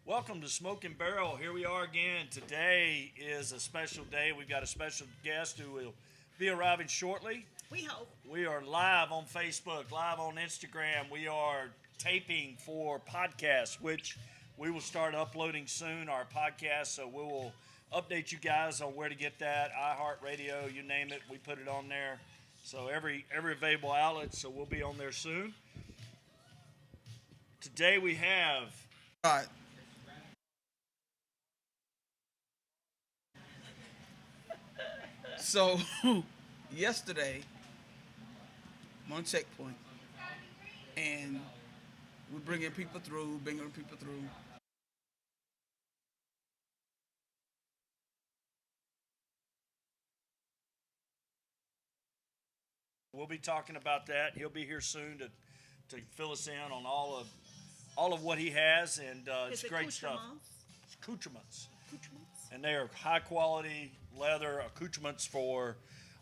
Welcome to Smoking Barrel. Here we are again. Today is a special day. We've got a special guest who will be arriving shortly. We hope. We are live on Facebook, live on Instagram. We are taping for podcasts, which we will start uploading soon, our podcast. So we will update you guys on where to get that. iHeartRadio, you name it, we put it on there. So every available outlet, so we'll be on there soon. Today we have... Right. So, yesterday, I'm on checkpoint, and we're bringing people through. We'll be talking about that. He'll be here soon to fill us in on all of what he has, and it's great stuff. It's accoutrements. And they are high quality leather accoutrements for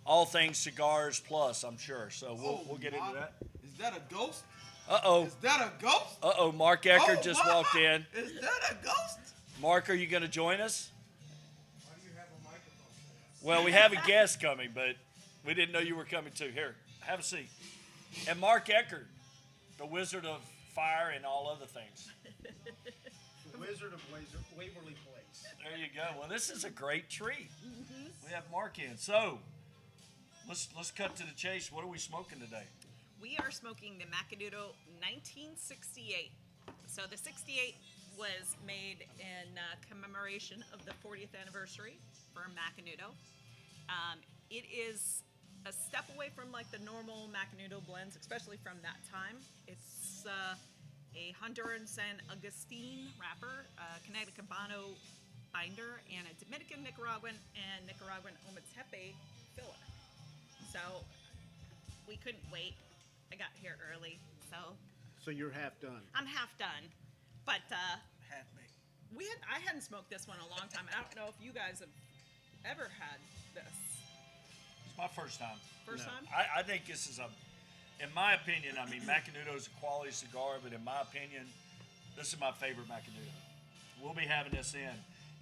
all things cigars plus, I'm sure. So we'll get into that. Is that a ghost? Uh-oh. Is that a ghost? Uh-oh, Mark Eckert just walked in. Is that a ghost? Mark, are you going to join us? Why do you have a microphone set up? Well, we have a guest coming, but we didn't know you were coming too. Here, have a seat. And Mark Eckert, the Wizard of Fire and all other things. The Wizard of Waverly Place. There you go. Well, this is a great treat. We have Mark in. So, let's cut to the chase. What are we smoking today? We are smoking the Macanudo 1968. So the 68 was made in commemoration of the 40th anniversary for Macanudo. It is a step away from like the normal Macanudo blends, especially from that time. It's a Honduran San Agustin wrapper, Connecticut Habano binder, and a Dominican, Nicaraguan, and Nicaraguan Ometepe filler. So we couldn't wait. I got here early, so So you're half done. I'm half done. But Half-baked. I hadn't smoked this one in a long time. I don't know if you guys have ever had this. It's my first time. First No. time? I think this is in my opinion, I mean, Macanudo is a quality cigar, but in my opinion, this is my favorite Macanudo. We'll be having this in.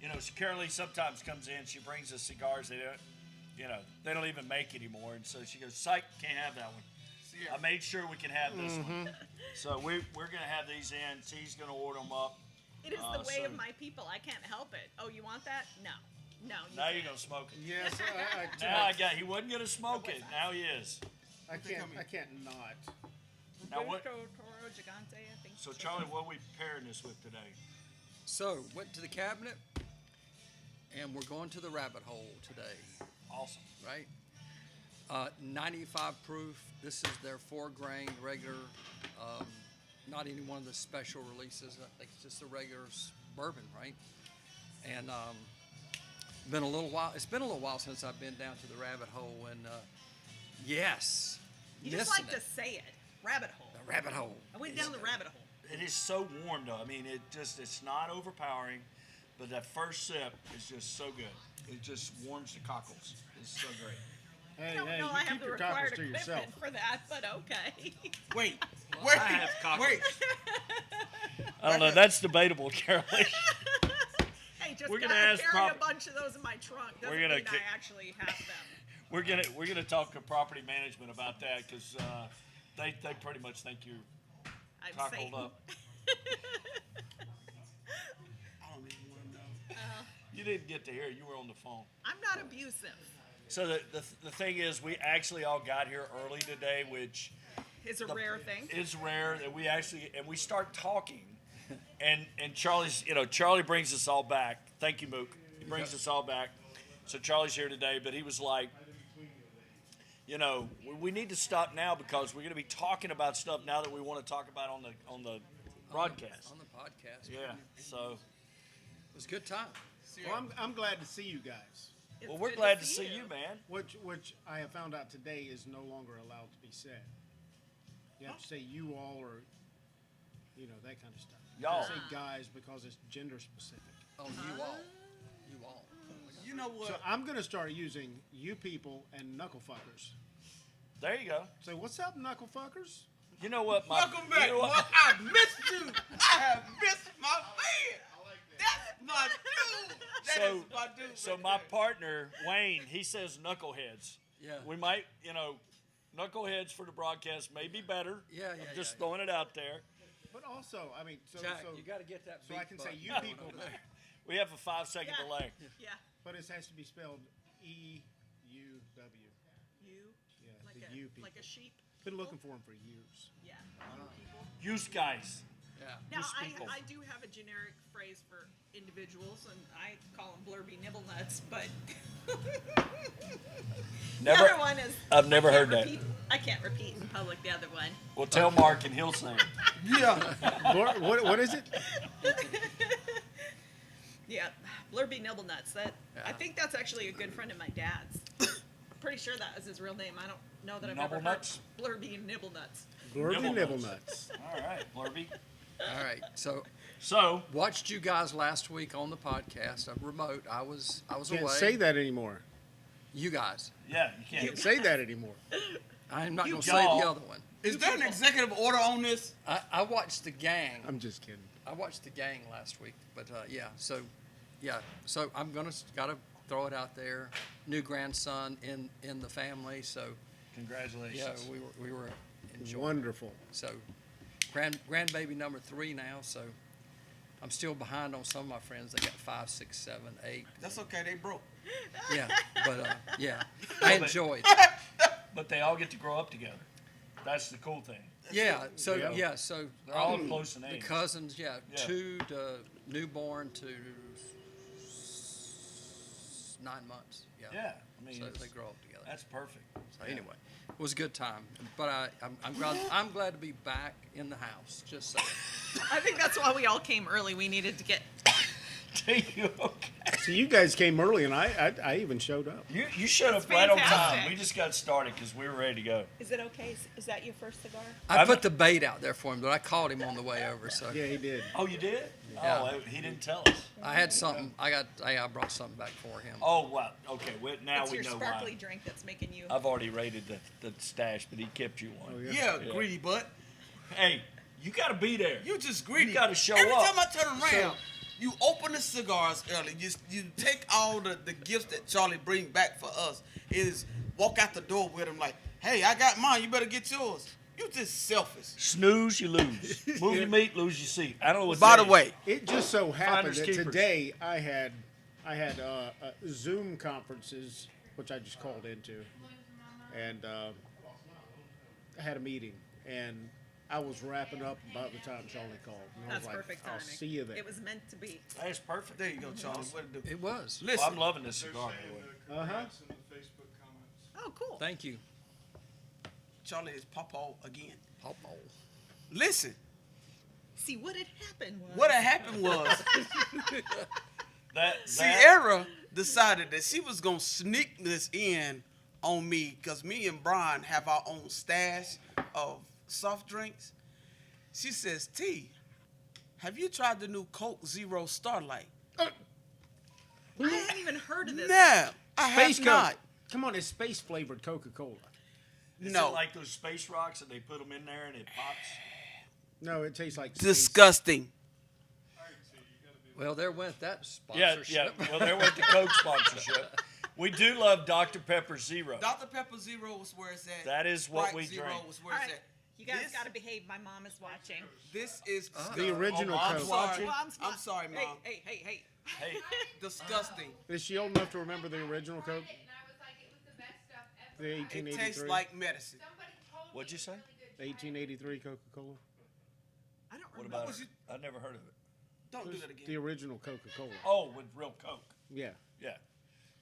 You know, Carolee sometimes comes in, she brings us cigars they don't even make anymore, and so she goes, "Psych, can't have that one." I made sure we can have this one. So we're going to have these in. T's going to order them up. It is the way of soon. my people. I can't help it. Oh, you want that? No. No, you Now can't. you're going to smoke it. Yes, He wasn't going to smoke it. Now he is. I can't not. Now what? Toro Gigante, I think. So Charlie, what are we pairing this with today? So, went to the cabinet, and we're going to the rabbit hole today, Awesome. right? 95 proof. This is their 4-grain regular, not any one of the special releases. I think it's just the regular bourbon, right? And been a little while. It's been a little while since I've been down to the rabbit hole, and yes, You just missing like to it. say it. Rabbit hole. The rabbit hole. I went down the rabbit hole. It is so warm though. I mean, it's not overpowering, but that first sip is just so good. It just warms the cockles. It's so great. Hey, I don't hey, know you I have keep the your cockles required to equipment yourself. for that, but okay. Wait. I have cockles. Wait. I don't know. That's debatable, Carolee. Hey, just We're got gonna to ask carry prop- a bunch of those in my trunk. Doesn't gonna mean I ki- actually have them. We're gonna talk to property management about that because they pretty much think you're I'm cockled Satan. up. I don't even want to know. You didn't get to hear. You were on the phone. I'm not abusive. So the thing is, we actually all got here early today, which It's a rare thing. is rare that we start talking, and Charlie brings us all back. Thank you, Mook. He brings us all back. So Charlie's here today, but he was like, we need to stop now because we're going to be talking about stuff now that we want to talk about on the broadcast. On the podcast. Yeah. So It was a good time. Well, I'm glad to see you guys. It's well, we're good glad to see you, man. Which I have found out today is no longer allowed to be said. You have to say you all or, that kind of stuff. You Y'all. can't say guys because it's gender specific. Oh, you all. You all. You know what? So I'm going to start using you people and knucklefuckers. There you go. Say, what's up, knucklefuckers? You know what? Welcome back. You know what? Well, I've missed you. I have missed my man. Badu. That So- is Badu. So my partner Wayne, he says knuckleheads. Yeah. We might, knuckleheads for the broadcast may be better. Yeah, I'm yeah, just yeah. throwing it out there. But also, I mean, Jack, you got to get that. so I beat can say button you going people, over there. We have a 5-second Yeah. delay. Yeah. but it has to be spelled EUW. You. Yeah, Like the a, U people. like a sheep. Been looking for them for years. Yeah. You people. Use guys. Yeah. Now, Just people. I do have a generic phrase for individuals, and I call them blurby nibble nuts, but Never. the other one is. I've never I can't heard that. repeat- I can't repeat in public the other one. Well, tell Mark and he'll say it. Yeah. What is it? Yeah, blurby nibble nuts. That I Yeah. think that's actually a good friend of my dad's. Pretty sure that was his real name. I don't know that I've Nibble ever nuts? heard blurby nibble nuts. Blurby Nibble nibble nuts. nuts. All right, Blurby. All right. So So, watched you guys last week on the podcast. Remote. I was Can't away. say that anymore. You guys. yeah, you can't. Can't say that anymore. I'm not You going to say the y'all. other one. Is there an executive order on this? I watched the gang. I'm just kidding. I watched the gang last week, but yeah. So I'm gotta throw it out there. New grandson in the family, so Congratulations. yeah, we were enjoying. Wonderful. So grandbaby number 3 now. So I'm still behind on some of my friends. They got 5, 6, 7, 8. That's okay. They broke. Yeah, but yeah, I enjoyed. But they all get to grow up together. That's the cool thing. Yeah. So Yeah. yeah. So They're all close in the age. cousins. Yeah, Yeah. 2 to newborn to 9 months. Yeah. Yeah, I mean, So it's- they grow up together. that's perfect. So anyway, it was a good time. But I'm glad to be back in the house. Just saying. I think that's why we all came early. We needed to get. You okay? So you guys came early, and I even showed up. You showed That's up right on time. fantastic. We just got started because we were ready to go. Is it okay? Is that your first cigar? I put the bait out there for him, but I caught him on the way over. So Yeah, he did. Oh, you did? Yeah. Oh, he didn't tell us. I had something. I brought something back for him. Oh, wow. Okay, now It's we your know sparkly why. drink that's making you. I've already rated the stash, but he kept you one. Oh, Yeah, Yeah. greedy butt. Hey, you got to be there. You just greedy. You gotta show Every up. time I turn around, you open the cigars early. You take all the gifts that Charlie bring back for us. Is walk out the door with him like, hey, I got mine. You better get yours. You just selfish. Snooze, you lose. Move your meat, lose your seat. I don't know what By that the is. way, It just so happened Finders that keepers. today I had Zoom conferences, which I just called into, and I had a meeting, and I was wrapping up about the time Charlie called. And I That's was like, perfect I'll timing. see you there. It was meant to be. That's perfect. there you go, Charlie. What to do? It was. Well, Listen, I'm loving this cigar, by the way. Uh-huh. Oh, cool. Thank you, Charlie is Papa again. Papa. Listen, See, what had happened was. what had happened was That Sierra decided that she was gonna sneak this in on me because me and Brian have our own stash of soft drinks. She says, T, have you tried the new Coke Zero Starlight? I hadn't even heard of this. No, I Space have Coke. not. Come on, it's space flavored Coca-Cola. Is No. it like those space rocks and they put them in there and it pops? No, it tastes like space. Disgusting. Well, there went that Yeah, sponsorship. yeah. Well, there went the Coke sponsorship. We do love Dr. Pepper Zero. Dr. Pepper Zero was where it's at. That is what Sprite we Zero drink. was where All it's right, at. you guys This- got to behave. My mom is watching. This is The original Oh, I'm Coke. watching. I'm sorry, Hey, Mom. hey, hey, hey. Hey, Disgusting. Is she old enough to remember the original Coke? The It 1883. tastes like medicine. what'd you say? 1883 Coca-Cola. I don't What remember. about was it? you- I never heard of it. Don't do The that again. original Coca-Cola. Oh, with real Coke. Yeah, Yeah.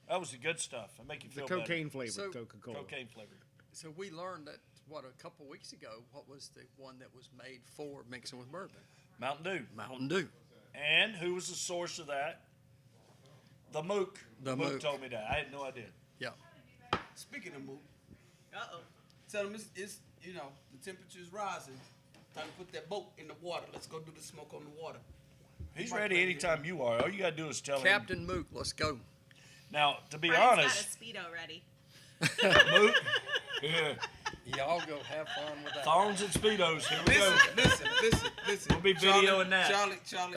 That was the good stuff. It make you the feel cocaine flavored So- Coca-Cola. better. Cocaine flavored. So we learned that a couple weeks ago. What was the one that was made for mixing with bourbon? Mountain Dew. Mountain Dew. And who was the source of that? The Mook. The Mook Mook. told me that. I had no idea. Yeah. Speaking of Mook, Uh-oh. tell them it's the temperature's rising. Time to put that boat in the water. Let's go do the smoke on the water. He's Might ready play anytime you are. All you gotta do is tell him. Captain Mook, let's go. Now, to be Brian's honest, got a Speedo ready. Mook. Yeah. Y'all go have fun with that. Thongs and speedos. Here we go. Listen. We'll be videoing that. Charlie,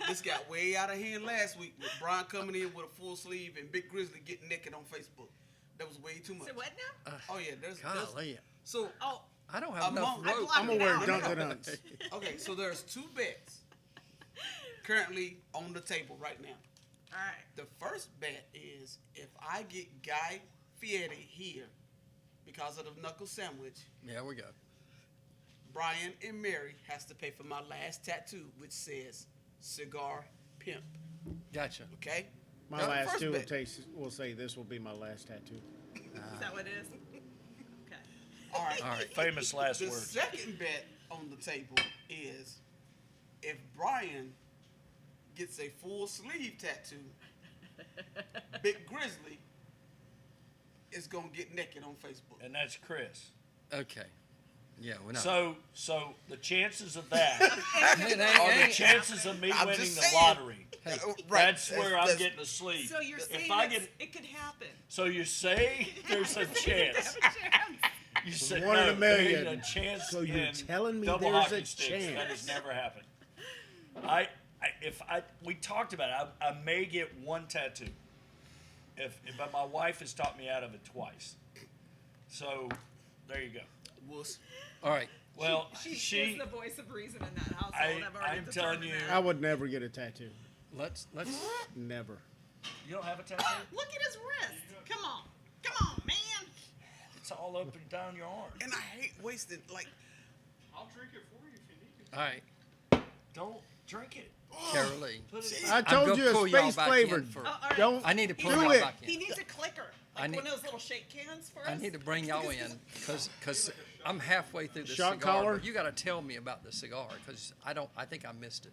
This got way out of hand last week with Brian coming in with a full sleeve and Big Grizzly getting naked on Facebook. That was way too much. So what now? Oh yeah, there's Golly, so Oh, I don't have enough Among- I rope. blocked I'm gonna wear No, no, Dunkin' Donuts. okay, so there's 2 bets currently on the table right now. all right. The first bet is if I get Guy Fieri here because of the knuckle sandwich, There we go. Brian and Mary has to pay for my last tattoo, which says Cigar Pimp. Gotcha. Okay? My That's the last first two bet. will say this will be my last tattoo. Is that what it is? Okay. All right. All right. Famous last The words. second bet on the table is if Brian gets a full sleeve tattoo, Big Grizzly is gonna get naked on Facebook. And that's Chris. Okay. Yeah, we know. So the chances of that It ain't- are the ain't- chances of me I'm winning just the saying. lottery. Right. That's where I'm That's- getting a sleeve. So you're saying if I it's- get, it could happen. so you say there's a chance. Have a chance. You said One in no, a million. there ain't a chance. So you're in telling me double there's hockey a sticks. That has chance. never happened. We talked about it. I may get one tattoo. But my wife has talked me out of it twice. So there you go. Wuss. All right. Well, She is the voice of reason in that household. I've already I'm telling determined you- that. I would never get a tattoo. Let's Never. You don't have a tattoo? Look at his wrist. Come on, man. It's all up and down your arm. And I hate wasting like I'll drink it for you if you need it. all right. Don't drink it. Carol Lee. Put it I I'm told gonna you pull it's y'all space back in flavored. for- Oh, all right. Don't I need to He pull do y'all it. back He in. needs a clicker. I Like need- one of those little shake cans for us. I need to bring y'all in because I'm halfway through the Shot cigar. collar? But you got to tell me about the cigar because I think I missed it.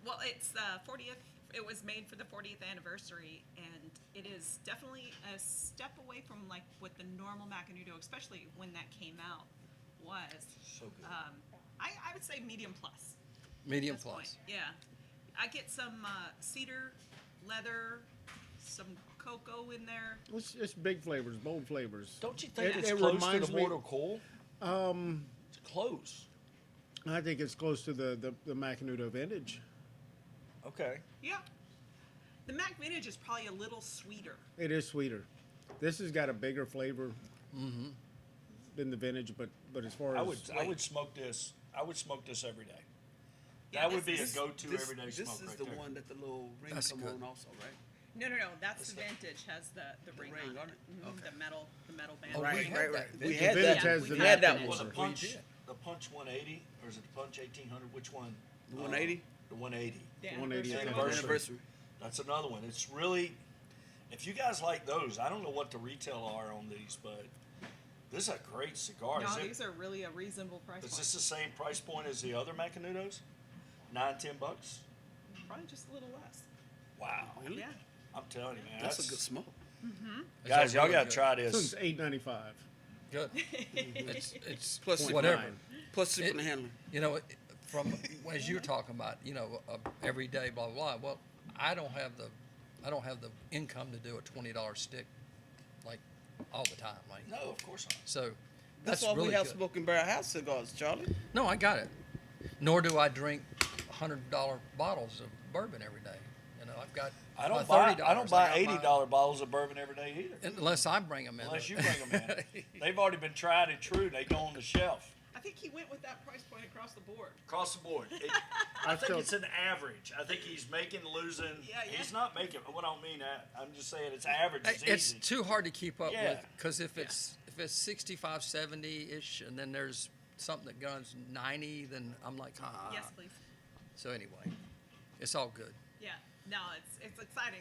Well, it's 40th. It was made for the 40th anniversary, and it is definitely a step away from like what the normal Macanudo, especially when that came out, was. So good. I would say medium plus. Medium at this plus. point. Yeah, I get some cedar, leather, some cocoa in there. It's big flavors, bold flavors. Don't you think It- it's it close to reminds the me- Mortal Coal? It's close. I think it's close to the Macanudo vintage. Okay. Yeah, the Mac Vintage is probably a little sweeter. It is sweeter. This has got a bigger flavor than the vintage, but as far as I would smoke this. I would smoke this every day. Yeah, That would be this a go-to everyday This smoke is right the there. one that the little ring That's come good. on also, right? No, that's the vintage. Has the ring, ring on on it. it? Mhm, Okay. The metal band. Oh, we had that We vintage. had The that. vintage has we the had had that Mac one. Well, the vintage. punch, did. the punch 180, or is it the punch 1800? Which one? The 180? The 180. The 180th anniversary. Anniversary. That's another one. It's really, if you guys like those, I don't know what the retail are on these, but this is a great cigar. No, Is, these are really a reasonable price is point. this the same price point as the other Macanudos? $9-10? Probably just a little less. Wow. Really? Yeah. I'm telling you, man. That's a good smoke. It's Guys, y'all really gotta good. try this this. one's $8.95. Good. It's Plus whatever. 0.9. Plus shipping It- and handling. You know, from as you're talking about, every day, blah blah blah. Well, I don't have the income to do a $20 stick like all the time, like No, of course not. so. That's That's why really we have good. Smoking Barrel House cigars, Charlie. No, I got it. Nor do I drink $100 bottles of bourbon every day. I've got I don't my buy. $30. I don't buy got my- $80 bottles of bourbon every day either. unless I bring them in. Unless you bring them in, they've already been tried and true. They go on the shelf I think he went with that price point across the board. across the board. I think it's an average. I think he's making, losing. Yeah, yeah. He's not making. Well, I don't mean that. I'm just saying it's average. It's It's easy. too hard to keep up Yeah. with because if it's 65, 70 ish, and then there's something that goes 90, then I'm like, Yes, please. So anyway, it's all good. Yeah. No, it's exciting.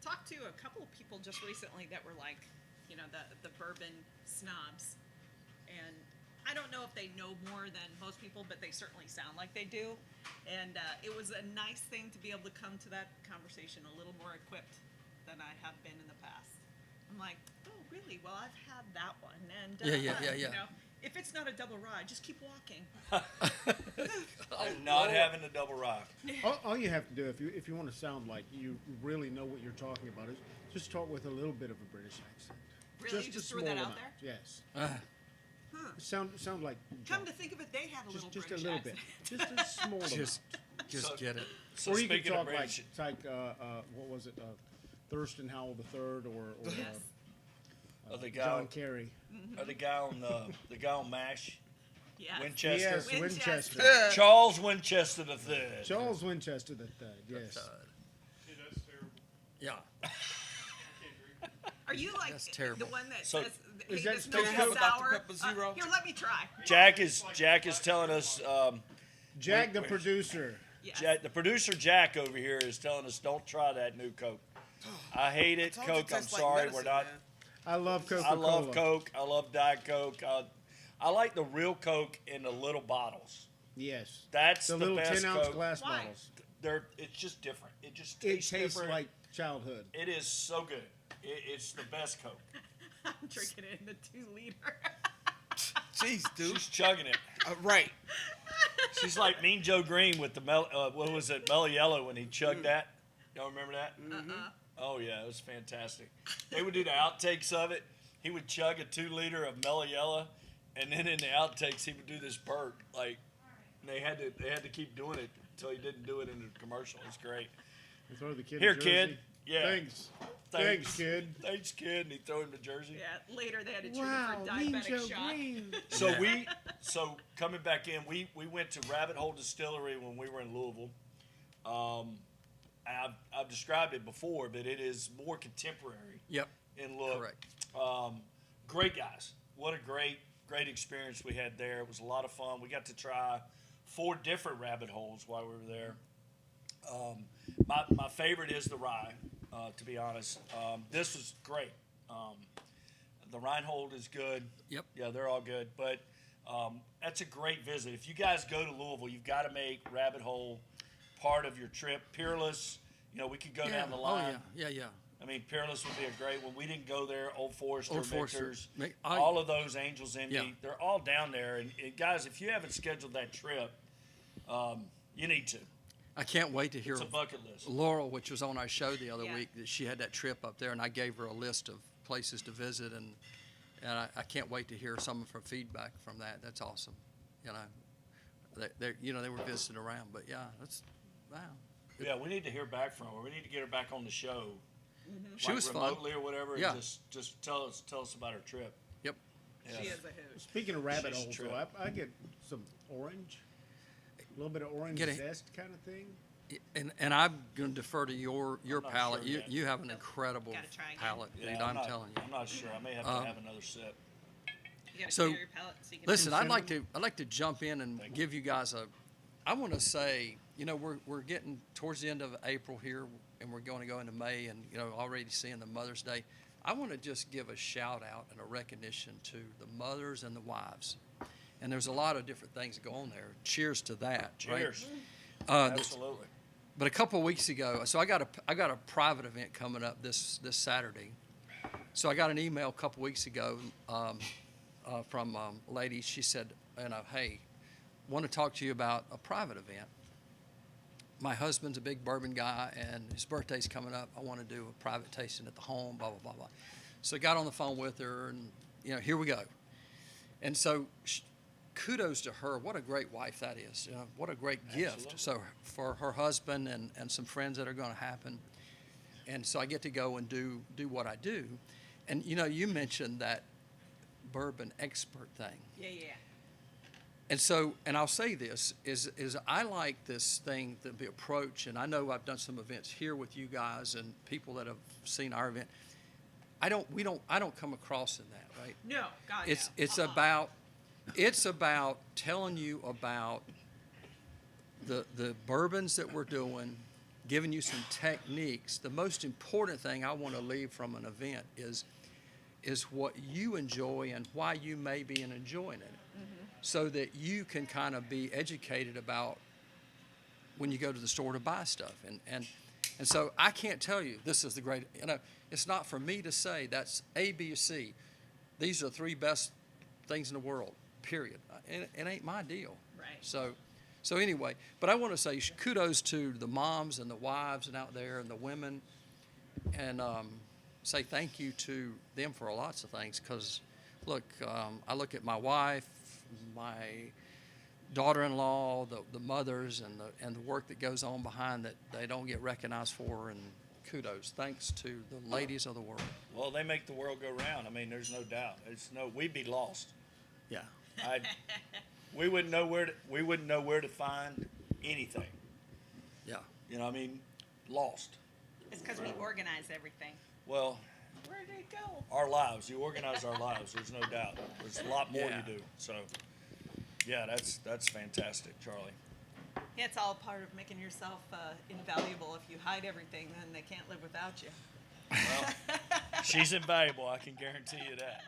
Talked to a couple of people just recently that were like, the bourbon snobs, and I don't know if they know more than most people, but they certainly sound like they do. And it was a nice thing to be able to come to that conversation a little more equipped than I have been in the past. I'm like, oh, really? Well, I've had that one, and Yeah. if it's not a double rye, just keep walking. I'm not having a double rock. All you have to do if you want to sound like you really know what you're talking about is just talk with a little bit of a British accent. Really? a Just threw that small out amount. there? Yes. Sound like Come to think of it, they had a little just a bridge little bit, accident. just a small amount. Just So- get it. So Or you could speaking of talk like bridge, what was it, Thurston Howell III or Yes. the guy, John Kerry. or the guy on the guy on MASH, Yes. Winchester, Yes, Winchester. Winchester. Charles Winchester the third. Charles Winchester the third. Yes. Yeah, that's terrible. Yeah. I can't drink. Are you like That's terrible. the one that So- says, Is hey, that this still milk have is a Dr. sour? Pepper Zero? Here, let me try. Jack is telling us. Jack, the wait. producer. Yes. Jack, the producer Jack over here is telling us don't try that new Coke. I hate it, Told you Coke. I'm tastes like sorry, medicine, we're not. man. I love Coca-Cola. I love Coke. I love Diet Coke. I like the real Coke in the little bottles. Yes. That's The the, little best 10-ounce Coke. glass Why? bottles. It's just different. It just It tastes, tastes different. like childhood. It is so good. It's the best Coke. I'm drinking it in the 2-liter. Jeez, dude. She's chugging it. Right. She's like Mean Joe Green with the what was it, Mellow Yellow when he chugged that. Y'all remember that? Oh yeah, it was fantastic. They would do the outtakes of it. He would chug a 2-liter of Mellow Yellow, and then in the outtakes he would do this burp. Like they had to keep doing it until he didn't do it in the commercial. It's great. You throw the kid Here, a jersey. kid. Yeah. Thanks. Thanks, kid. Thanks, kid. And he throw him the jersey. Yeah, later they had to treat Wow, it for Mean diabetic Joe shock. Green. So coming back in, we went to Rabbit Hole Distillery when we were in Louisville. I've described it before, but it is more contemporary Yep. in look. Correct. Great guys. What a great experience we had there. It was a lot of fun. We got to try 4 different rabbit holes while we were there. My favorite is the rye, to be honest. This was great. The Reinhold is good. Yep. Yeah, they're all good. But that's a great visit. If you guys go to Louisville, you've got to make Rabbit Hole part of your trip. Peerless, we could go down the line. Oh yeah. I mean, Peerless would be a great one. We didn't go there. Old Forester, Old Forester. Mixers, I- all of those Angels Envy, Yeah. they're all down there. And guys, if you haven't scheduled that trip, you need to. I can't wait to hear It's a bucket list. Laurel, which was on our show the other Yeah. week, that she had that trip up there, and I gave her a list of places to visit, and I can't wait to hear some of her feedback from that. That's awesome. They were visiting around, but yeah, that's wow. Yeah, we need to hear back from her. We need to get her back on the show. She like was fun. remotely or whatever. Yeah. And just tell us about her trip. Yep. Yeah. She is a hoot. Speaking of rabbit She's holes, true. though, I get some orange, a little bit of orange Get a- zest kind of thing. And I'm going to defer to your not palate. sure You yet. you have an incredible Gotta try again. palate, Yeah, dude. I'm not, telling you. I'm not sure. I may have to have another sip. You gotta So, clear your palate so you can Listen, Some I'd like to jump in and give you guys I want to say, we're getting towards the end of April here, and we're going to go into May, and already seeing the Mother's Day. I want to just give a shout out and a recognition to the mothers and the wives, and there's a lot of different things that go on there. Cheers to that. Cheers. Right? Absolutely. But a couple of weeks ago, so I got a private event coming up this Saturday. So I got an email a couple weeks ago from a lady. She said, hey, want to talk to you about a private event. My husband's a big bourbon guy, and his birthday's coming up. I want to do a private tasting at the home, blah, blah, blah, blah. So I got on the phone with her, and, here we go. And so kudos to her. What a great wife that is. What a great gift. So for her husband and some friends that are going to happen. And so I get to go and do what I do. And, you mentioned that bourbon expert thing. Yeah. And so, and I'll say this, is I like this thing, the approach, and I know I've done some events here with you guys and people that have seen our event. I don't come across in that, right? No, God, It's no. it's about telling you about the bourbons that we're doing, giving you some techniques. The most important thing I want to leave from an event is what you enjoy and why you may be enjoying it, so that you can kind of be educated about when you go to the store to buy stuff. And so I can't tell you this is the great. It's not for me to say that's A, B, or C. These are the 3 best things in the world. Period. It ain't my deal. Right. So anyway, but I want to say kudos to the moms and the wives and out there and the women, and say thank you to them for lots of things, because look, I look at my wife, my daughter-in-law, the mothers, and the work that goes on behind that they don't get recognized for, and kudos. Thanks to the ladies of the world. Well, they make the world go round. I mean, there's no doubt. We'd be lost. Yeah. We wouldn't know where to find anything. Yeah. You know, I mean, lost. It's because we organize everything. Well, Where did it go? our lives. You organize our lives. There's no doubt. There's a lot more Yeah. you do. So, yeah, that's fantastic, Charlie. Yeah, it's all part of making yourself invaluable. If you hide everything, then they can't live without you. Well, she's invaluable. I can guarantee you that.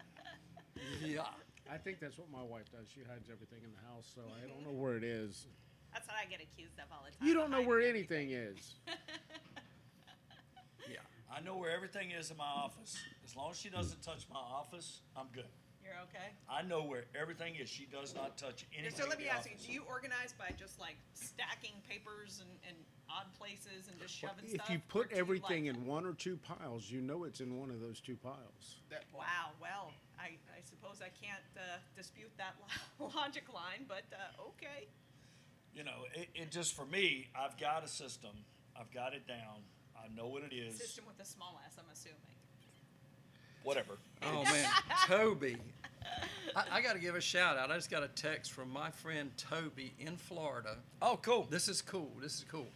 Yeah. I think that's what my wife does. She hides everything in the house, so I don't know where it is. That's what I get accused of all the time. You don't know where hiding anything is. Yeah. I know where everything is in my office. As long as she doesn't touch my office, I'm good. You're okay? I know where everything is. She does not touch anything. So let in me the ask you, office. do you organize by just like stacking papers and odd places and just shoving If stuff? you or put do you, everything like- in one or two piles, you know it's in one of those two piles. Wow, well, I suppose I can't dispute that logic line, but okay. You know, it just for me, I've got a system. I've got it down. I know what it is. System with a small s, I'm assuming. Whatever. Oh man, Toby. I got to give a shout out. I just got a text from my friend Toby in Florida. Oh, cool. This is cool. This is cool.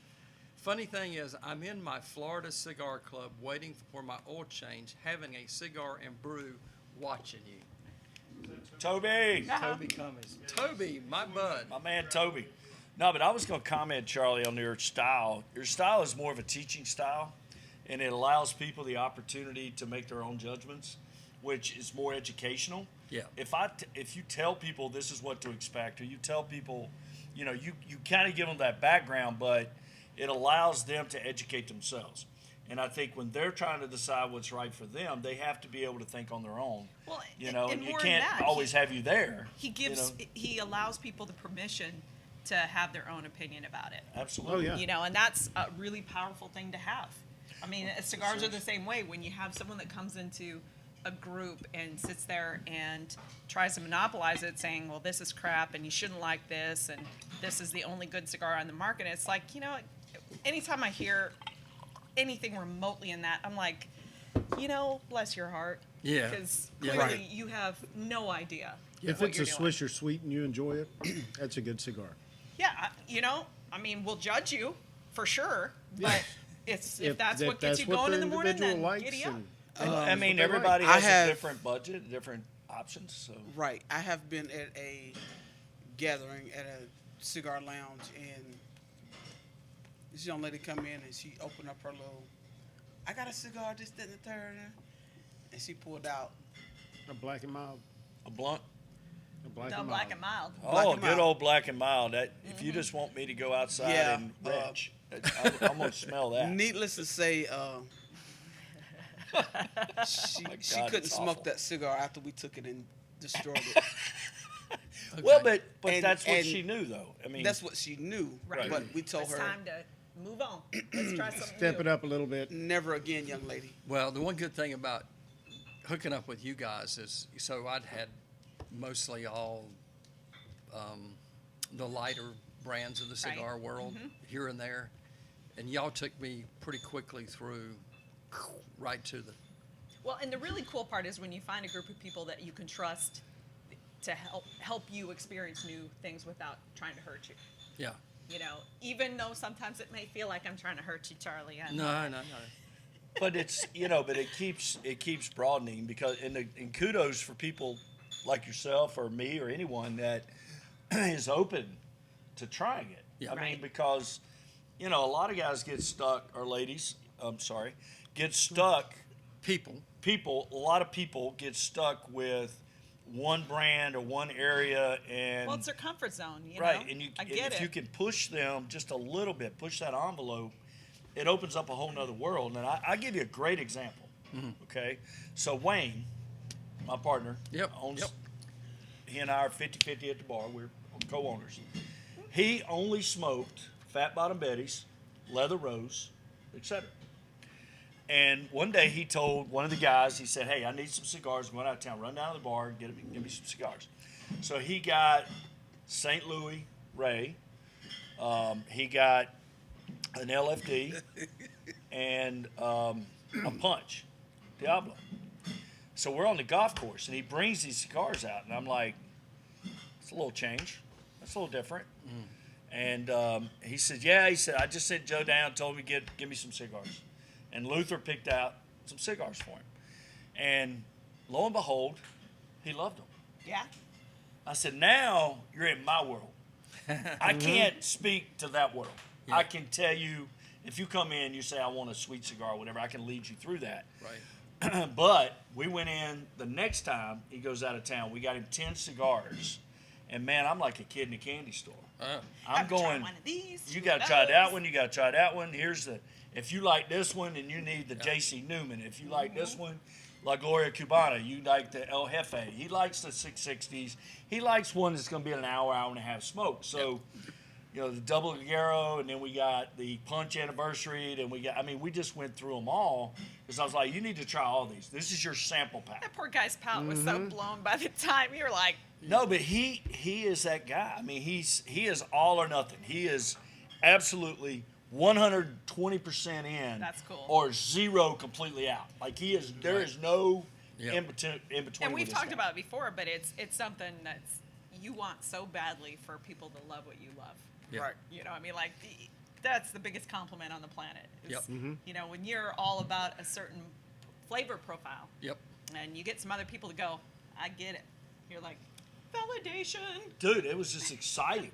Funny thing is, I'm in my Florida Cigar Club waiting for my oil change, having a cigar and brew, watching you. Toby, Toby Cummings. Toby, my bud. my man Toby. No, but I was going to comment, Charlie, on your style. Your style is more of a teaching style, and it allows people the opportunity to make their own judgments, which is more educational. Yeah. If you tell people this is what to expect, or you tell people, you know, you kind of give them that background, but it allows them to educate themselves. And I think when they're trying to decide what's right for them, they have to be able to think on their own. Well, You know, and and you more than can't that, always have you there. He you gives, know? he allows people the permission to have their own opinion about it. Absolutely. Oh, yeah. You know, and that's a really powerful thing to have. I mean, cigars are the same way. When you have someone that comes into a group and sits there and tries to monopolize it, saying, well, this is crap and you shouldn't like this and this is the only good cigar on the market. It's like, you know, anytime I hear anything remotely in that, I'm like, you know, bless your heart. Yeah. Because Yeah. clearly Right. you have no idea. If what it's you're a doing. Swisher Sweet and you enjoy it, that's a good cigar. Yeah, you know, I mean, we'll judge you for sure, but Yes. it's if that's if what gets you that's what going the in the morning, individual then likes giddy up. and- I mean, they like. everybody I has have- a different budget, different options. So Right. I have been at a gathering at a cigar lounge, and this young lady come in and she opened up her little, I got a cigar, this, that, and the third, and she pulled out. A black and mild. a blunt. A black No, and black mild. and mild. Black Oh, and good mild. old black and mild. That if you just want me to go outside Yeah, and wrench, I'm gonna smell that. Needless to say, she God, couldn't it's smoke awful. that cigar after we took it and destroyed it. Well, but And- that's what and she knew, though. I mean, That's what she knew. Right. But we told It's her, time to move on. Let's try something Step new. it up a little bit. never again, young lady. Well, the one good thing about hooking up with you guys is, so I'd had mostly all the lighter brands of the Right. cigar world here and there, and y'all took me pretty quickly through right to the. Well, and the really cool part is when you find a group of people that you can trust to help you experience new things without trying to hurt you. Yeah. You know, even though sometimes it may feel like I'm trying to hurt you, Charlie. I'm No, no, no. but it's but it keeps broadening because and kudos for people like yourself or me or anyone that is open to trying it. Yeah. I mean, Right. because a lot of guys get stuck, or ladies, I'm sorry, get stuck. People. A lot of people get stuck with one brand or one area, and Well, it's their comfort zone, you right, know? and I get if it. you can push them just a little bit, push that envelope, it opens up a whole nother world. And I give you a great example. Okay, so Wayne, my partner, Yep, owns. yep. He and I are 50-50 at the bar. We're co-owners. He only smoked Fat Bottom Betty's, Leather Rose, etc. And one day he told one of the guys, he said, "Hey, I need some cigars. I'm going out of town. Run down to the bar and give me some cigars." So he got St. Louis Ray. He got an LFD and a Punch Diablo. So we're on the golf course, and he brings these cigars out, and I'm like, "It's a little change. That's a little different." And he said, "Yeah." He said, "I just sent Joe down, told me give me some cigars." And Luther picked out some cigars for him. And lo and behold, he loved them. Yeah. I said, "Now you're in my world. I can't speak to that world. Yeah. I can tell you, if you come in, you say, I want a sweet cigar or whatever, I can lead you through that." Right. But we went in the next time he goes out of town. We got him 10 cigars. And, man, I'm like a kid in a candy store. I'm Have to try going, one of these, you two got to of try that those. one. You got to try that one. Here's the, if you like this one, and you need the J.C. Newman. If you like this one, La Gloria Cubana. You like the El Jefe. He likes the 660s. He likes one that's going to be an hour, hour and a half smoke. So, you know, the Double Ligero, and then we got the Punch Anniversary. Then we got, I mean, we just went through them all because I was like, you need to try all these. This is your sample pack. That poor guy's palate was so blown by the time you're like, No, but he is that guy. I mean, he is all or nothing. He is absolutely 120% in. That's cool. Or zero completely out. Like he is. There is no Yep. in between. and with we've this talked guy. about it before, but it's something that's you want so badly for people to love what you love. Yeah. Right. You know, I mean, like that's the biggest compliment on the planet. is, Yep. You know, when you're all about a certain flavor profile, Yep. and you get some other people to go, I get it. You're like, validation. Dude, it was just exciting.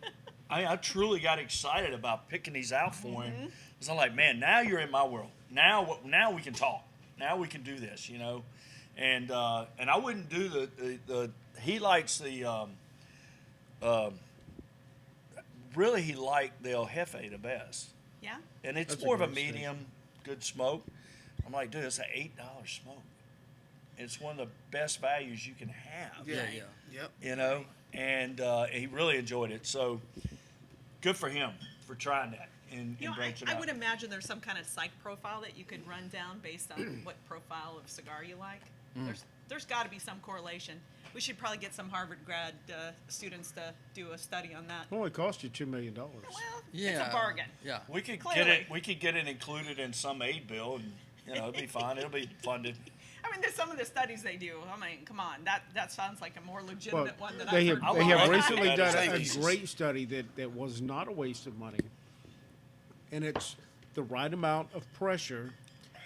I truly got excited about picking these out for him. Because I'm like, man, now you're in my world. Now we can talk. Now we can do this, you know. And I wouldn't do the he likes the really he liked the El Jefe the best. Yeah. And it's That's a more of a great steak. medium, good smoke. I'm like, dude, it's an $8 smoke. It's one of the best values you can have. Yeah. Yeah. Yep. You know, and he really enjoyed it. So good for him for trying that and You know, branching I out. would imagine there's some kind of psych profile that you could run down based on what profile of cigar you like. There's got to be some correlation. We should probably get some Harvard grad students to do a study on that. It only cost you $2 million. Well, Yeah. it's a bargain. Yeah. We could Clearly. get it. We could get it included in some aid bill, and you know, it'd be fine. It'll be funded. I mean, there's some of the studies they do. I mean, come on, that sounds like a more Well, legitimate one that they I've have, heard. I they would have like to recently do that done as a thesis. great study that was not a waste of money. And it's the right amount of pressure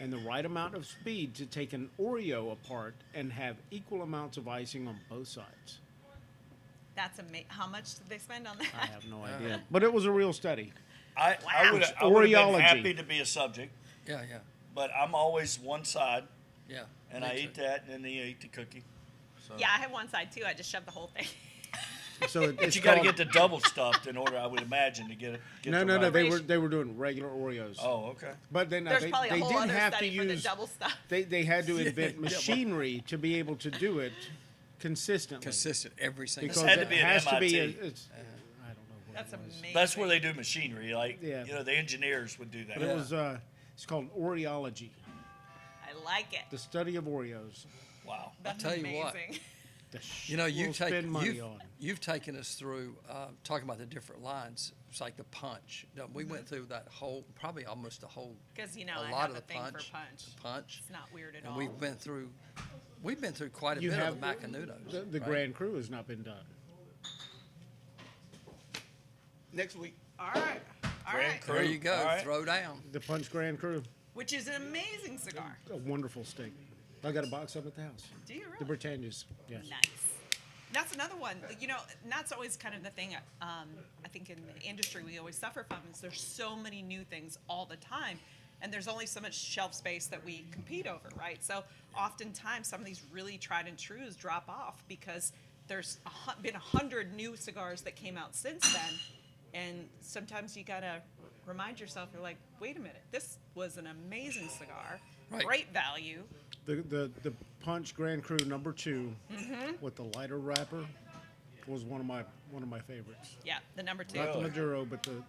and the right amount of speed to take an Oreo apart and have equal amounts of icing on both sides. That's amazing. How much did they spend on that? I have no idea. But it was a real study. I would It's have been Oreology. happy to be a subject, Yeah. Yeah. but I'm always one side, Yeah. and Me I too. eat that, and then they eat the cookie. So. Yeah, I have one side too. I just shoved the whole thing. So But it's you got to called- get the double stuffed in order, I would imagine, to get it. Get No, the no, no. right- They were doing regular Oreos. Oh, okay. But then There's they probably a whole didn't other have to study for the use. double stuff. They had to invent machinery to be able to do it consistently. Consistent every single. Because had to it be an has to be. MIT. I don't know what That's it was. amazing. That's where they do machinery. Like, Yeah. you know, the engineers would do that. But it was. It's called Oreology, I like it. the study of Oreos. Wow. That's tell you what. amazing. You know, We'll spend money on. you've taken us through talking about the different lines. It's like the punch. No, we went through that whole, probably almost a whole, Because you know a I lot have of a the thing punch. for punch. The punch. It's not weird at And all. we've been through quite a You bit have of the Macanudos. The right? Grand Cru has not been done. Next week. all right, all Grand right. Cru. There you go. All right. Throw down. The Punch Grand Cru, Which is an amazing cigar. a wonderful steak. I got a box of it at the house. Do you The really? Britannias. Yes. Nice. That's another one. You know, and that's always kind of the thing. I think in the industry we always suffer from is there's so many new things all the time, and there's only so much shelf space that we compete over, right? So oftentimes some of these really tried and trues drop off because there's been 100 new cigars that came out since then, and sometimes you gotta remind yourself, you're like, wait a minute, this was an amazing cigar, Right. great value. The Punch Grand Cru number 2 Mm-hmm. with the lighter wrapper was one of my favorites. Yeah, the number 2. Not the Really? Maduro, but the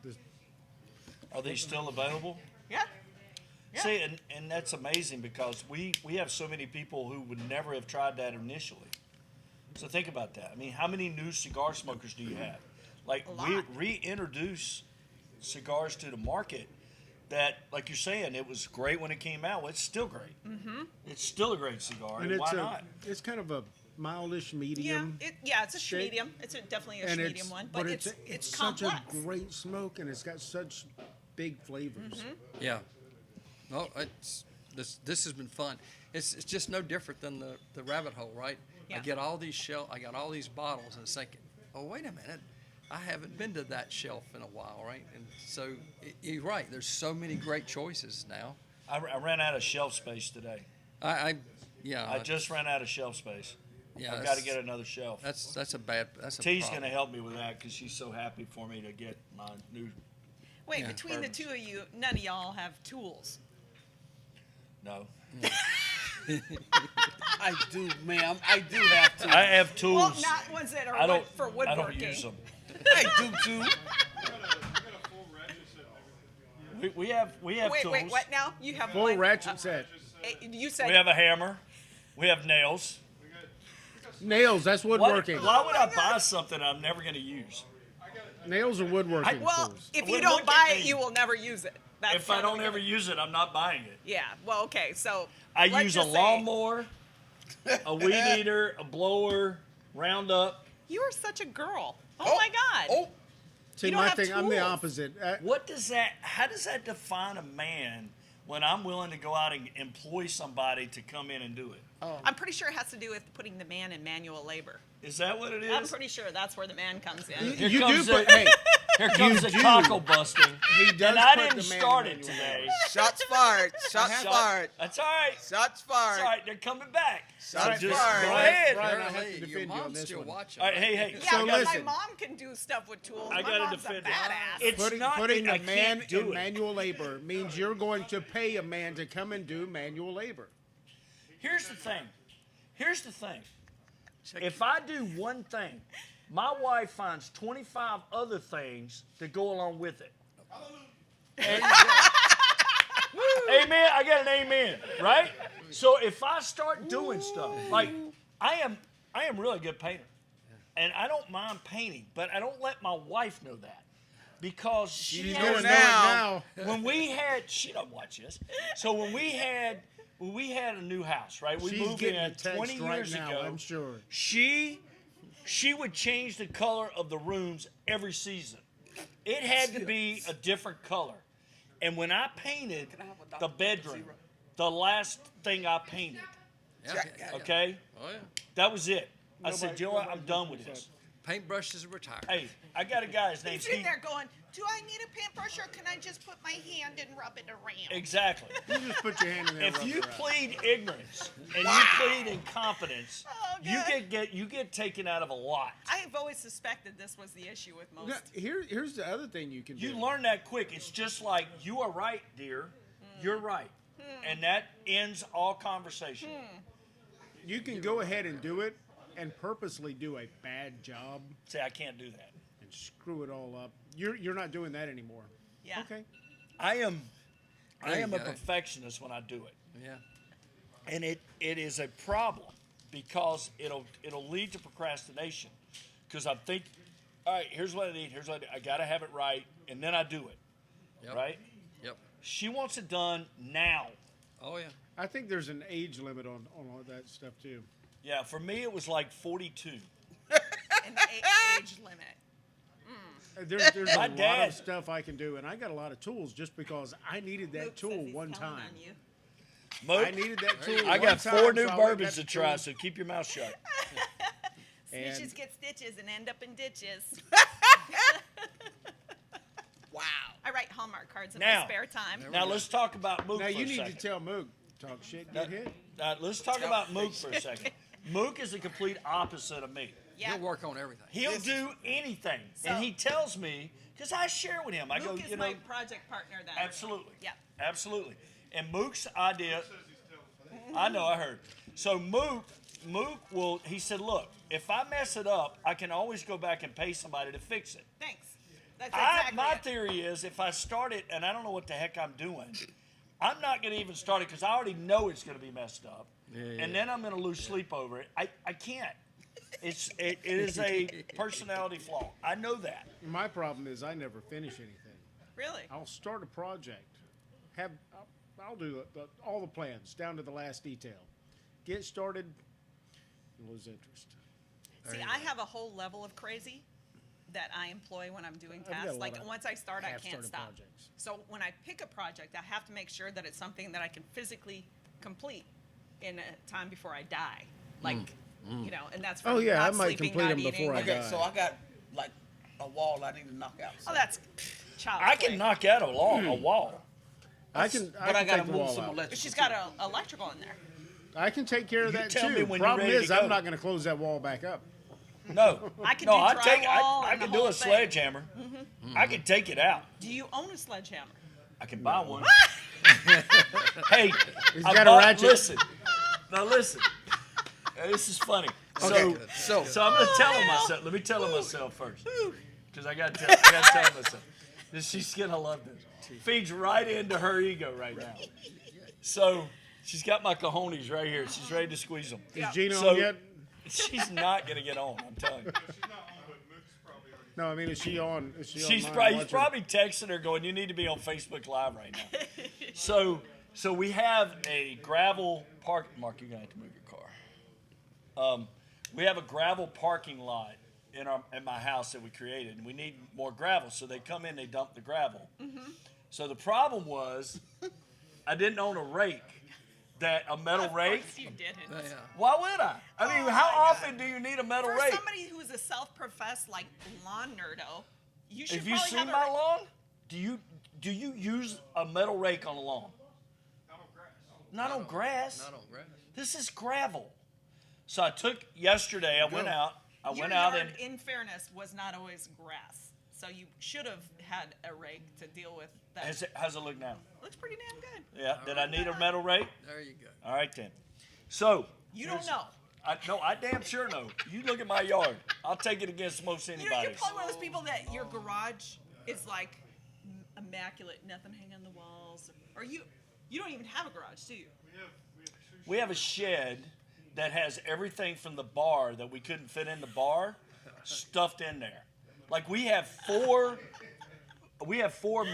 Are these still available? Yeah. Yeah. See, and that's amazing because we have so many people who would never have tried that initially. So think about that. I mean, how many new cigar smokers do you have? Like, A we lot. reintroduce cigars to the market that, like you're saying, it was great when it came out. Well, it's still great. Mm-hmm. It's still a great cigar. And And why it's not? it's kind of a mildish medium. It's a shape. medium. It's definitely a And medium one, but it's such complex. a great smoke, and it's got such big flavors. Mm-hmm. Yeah. Well, this has been fun. It's just no different than the rabbit hole, right? Yeah. I got all these bottles, and it's thinking, oh, wait a minute. I haven't been to that shelf in a while, right? And so you're right. There's so many great choices now. I ran out of shelf space today. I just ran out of shelf space. yeah. I've got to get another shelf. That's a T's problem. going to help me with that because she's so happy for me to get my new. Wait, Yeah. between the two of you, none of y'all have tools. No. I do, ma'am. I do have to. I have tools. Well, not ones that are I don't. for I woodworking. don't use them. I do too. We got a full ratchet set and everything. We have Wait, tools. wait, what now? You have Full one? ratchet set. You said We have a hammer. We have nails. Nails, that's Why, woodworking. why would I buy something I'm never going to use? Nails are woodworking well, tools. if Well, you don't look buy at it, me. you will never use it. That's If I kind of don't the ever given. use it, I'm not buying it. Yeah. Well, okay. So I let's use a just say lawnmower, a weed eater, a blower, Roundup. You are such a girl. Oh, my God. Oh, See, you don't my have thing, I'm the tools. opposite. What does that? How does that define a man when I'm willing to go out and employ somebody to come in and do it? I'm pretty sure it has to do with putting the man in manual labor. Is that what it I'm is? pretty sure that's where the man comes in. Here You do, comes but the- hey, Here comes the do. cockle busting. He does and I put didn't the man start in it manual today. shots fired. Shots Shot- fired. That's all right. Shots That's fired. all right. They're coming back. Shots just fired. go ahead. Brian, I have Hey, to your defend you on mom's this still one. watching. All right, hey. Yeah, So but listen. my mom can do stuff with tools. I My gotta mom's a defend it. badass. It's Putting not. a I man can't do in it. manual labor means you're going to pay a man to come and do manual labor. Here's the thing. If I do one thing, my wife finds 25 other things to go along with it. And- amen. I got an amen, right? So if I start doing stuff, like I am really a good painter, and I don't mind painting, but I don't let my wife know that because she She's has doing Know it now. when we had she don't watch this. So when we had a new house, right? We She's moved getting in a text 20 right years now, ago. I'm sure. She would change the color of the rooms every season. It had to be a different color. And when I painted the bedroom, the last thing I painted, Yeah. okay, Oh yeah. that was it. I said, you know what? I'm done with this. Paintbrushes are retired. Hey, I got a guy. His name's He's sitting Keith. there going, do I need a paintbrush or can I just put my hand and rub it around? Exactly. You just put your hand in there. If rub you it around. plead ignorance and you plead incompetence, Oh, you God. get taken out of a lot. I have always suspected this was the issue with most. Now, here's the other thing you can do. You learn that quick. It's just like, you are right, dear. You're right. And that ends all conversation. You can go ahead and do it and purposely do a bad job Say, I can't do that. and screw it all up. You're not doing that anymore. Yeah. Okay. I am There you a go. perfectionist when I do it. Yeah. And it is a problem because it'll lead to procrastination. Because I'm thinking, all right, here's what I need, I gotta have it right, and then I do it. Yep. Right? Yep. She wants it done now. Oh yeah. I think there's an age limit on all that stuff too. Yeah, for me it was like 42. An age limit. There's a My lot dad- of stuff I can do, and I got a lot of tools just because I needed that Luke tool says he's one telling time. on you. Mook, I needed that tool. I one got time, 4 new so I went and bourbons got to the try, tool. so keep your mouth shut. And- Snitches get stitches and end up in ditches. Wow. I write Hallmark cards in Now- my spare time. Now let's talk about Mook Now for you a need second. to tell Moog, talk shit, get hit. Let's talk about Mook for a second. Mook is the complete opposite of me. Yeah. He'll work on everything. He'll do anything, and he tells me because I share with him. I Luke go, is you know, my project partner then. absolutely, Yeah. absolutely. And Mook's idea, I know, I heard. So Mook will. He said, look, if I mess it up, I can always go back and pay somebody to fix it. Thanks. That's exactly My it. theory is if I start it and I don't know what the heck I'm doing, I'm not going to even start it because I already know it's going to be messed up, and then I'm going to lose sleep over it. I can't. It is a personality flaw. I know that. My problem is I never finish anything. Really? I'll start a project, I'll do all the plans down to the last detail. Get started, lose interest. See, I have a whole level of crazy that I employ when I'm doing I've got a tasks. lot Like of once I start, I can't half-started stop. projects. So when I pick a project, I have to make sure that it's something that I can physically complete in a time before I die. Like, you know, and that's for Oh, yeah, I not might sleeping, complete not 'em eating. before I Okay, die. so I got like a wall I need to knock out. Oh, that's child I can play. knock out a wall. I can but I gotta take the move wall some out. electrical. She's got a electrical in there. I can take care of You that tell me too. when you're Problem ready is, to go. I'm not going to close that wall back up. No, I can no, do I drywall and can the do whole a thing. sledgehammer. I can take it out. Do you own a sledgehammer? I can buy one. Hey, He's I got a bought- ratchet. Listen, now listen. This is funny. Okay, so So I'm gonna tell him myself. Let me tell him myself first, because I gotta tell him myself. She's gonna love this. Feeds right into her ego right now. So she's got my cojones right here. She's ready to squeeze them. Is Gina So- on yet? She's not gonna get on. I'm telling you. She's not on, but Mook's probably already. No, I mean, is she on? Is she He's online probably watching? texting her going, "You need to be on Facebook Live right now." So we have a gravel park. Mark, you're gonna have to move your car. We have a gravel parking lot in my house that we created, and we need more gravel. So they come in, they dump the gravel. So the problem was, I didn't own a rake, a metal Of rake. course you didn't. Yeah. Why would I? I mean, Oh how my God. often do you need a metal For rake? somebody who is a self-professed like lawn nerdo, you should Have you probably seen have my a lawn? Do you use a metal rake on the lawn? Not on grass. Not on grass. Not on grass. This is gravel. So I took yesterday. I went out. I Your went out yard, and in fairness, was not always grass. So you should have had a rake to deal with that. how's it look now? Looks pretty damn good. Yeah. Did I need a metal rake? There you go. All right then. So You don't know. I damn sure know. You look at my yard. I'll take it against most You're anybody's. probably one of those people that your garage is like immaculate, nothing hanging on the walls, or you don't even have a garage, do you? We have a shed that has everything from the bar that we couldn't fit in the bar stuffed in there. Like we have four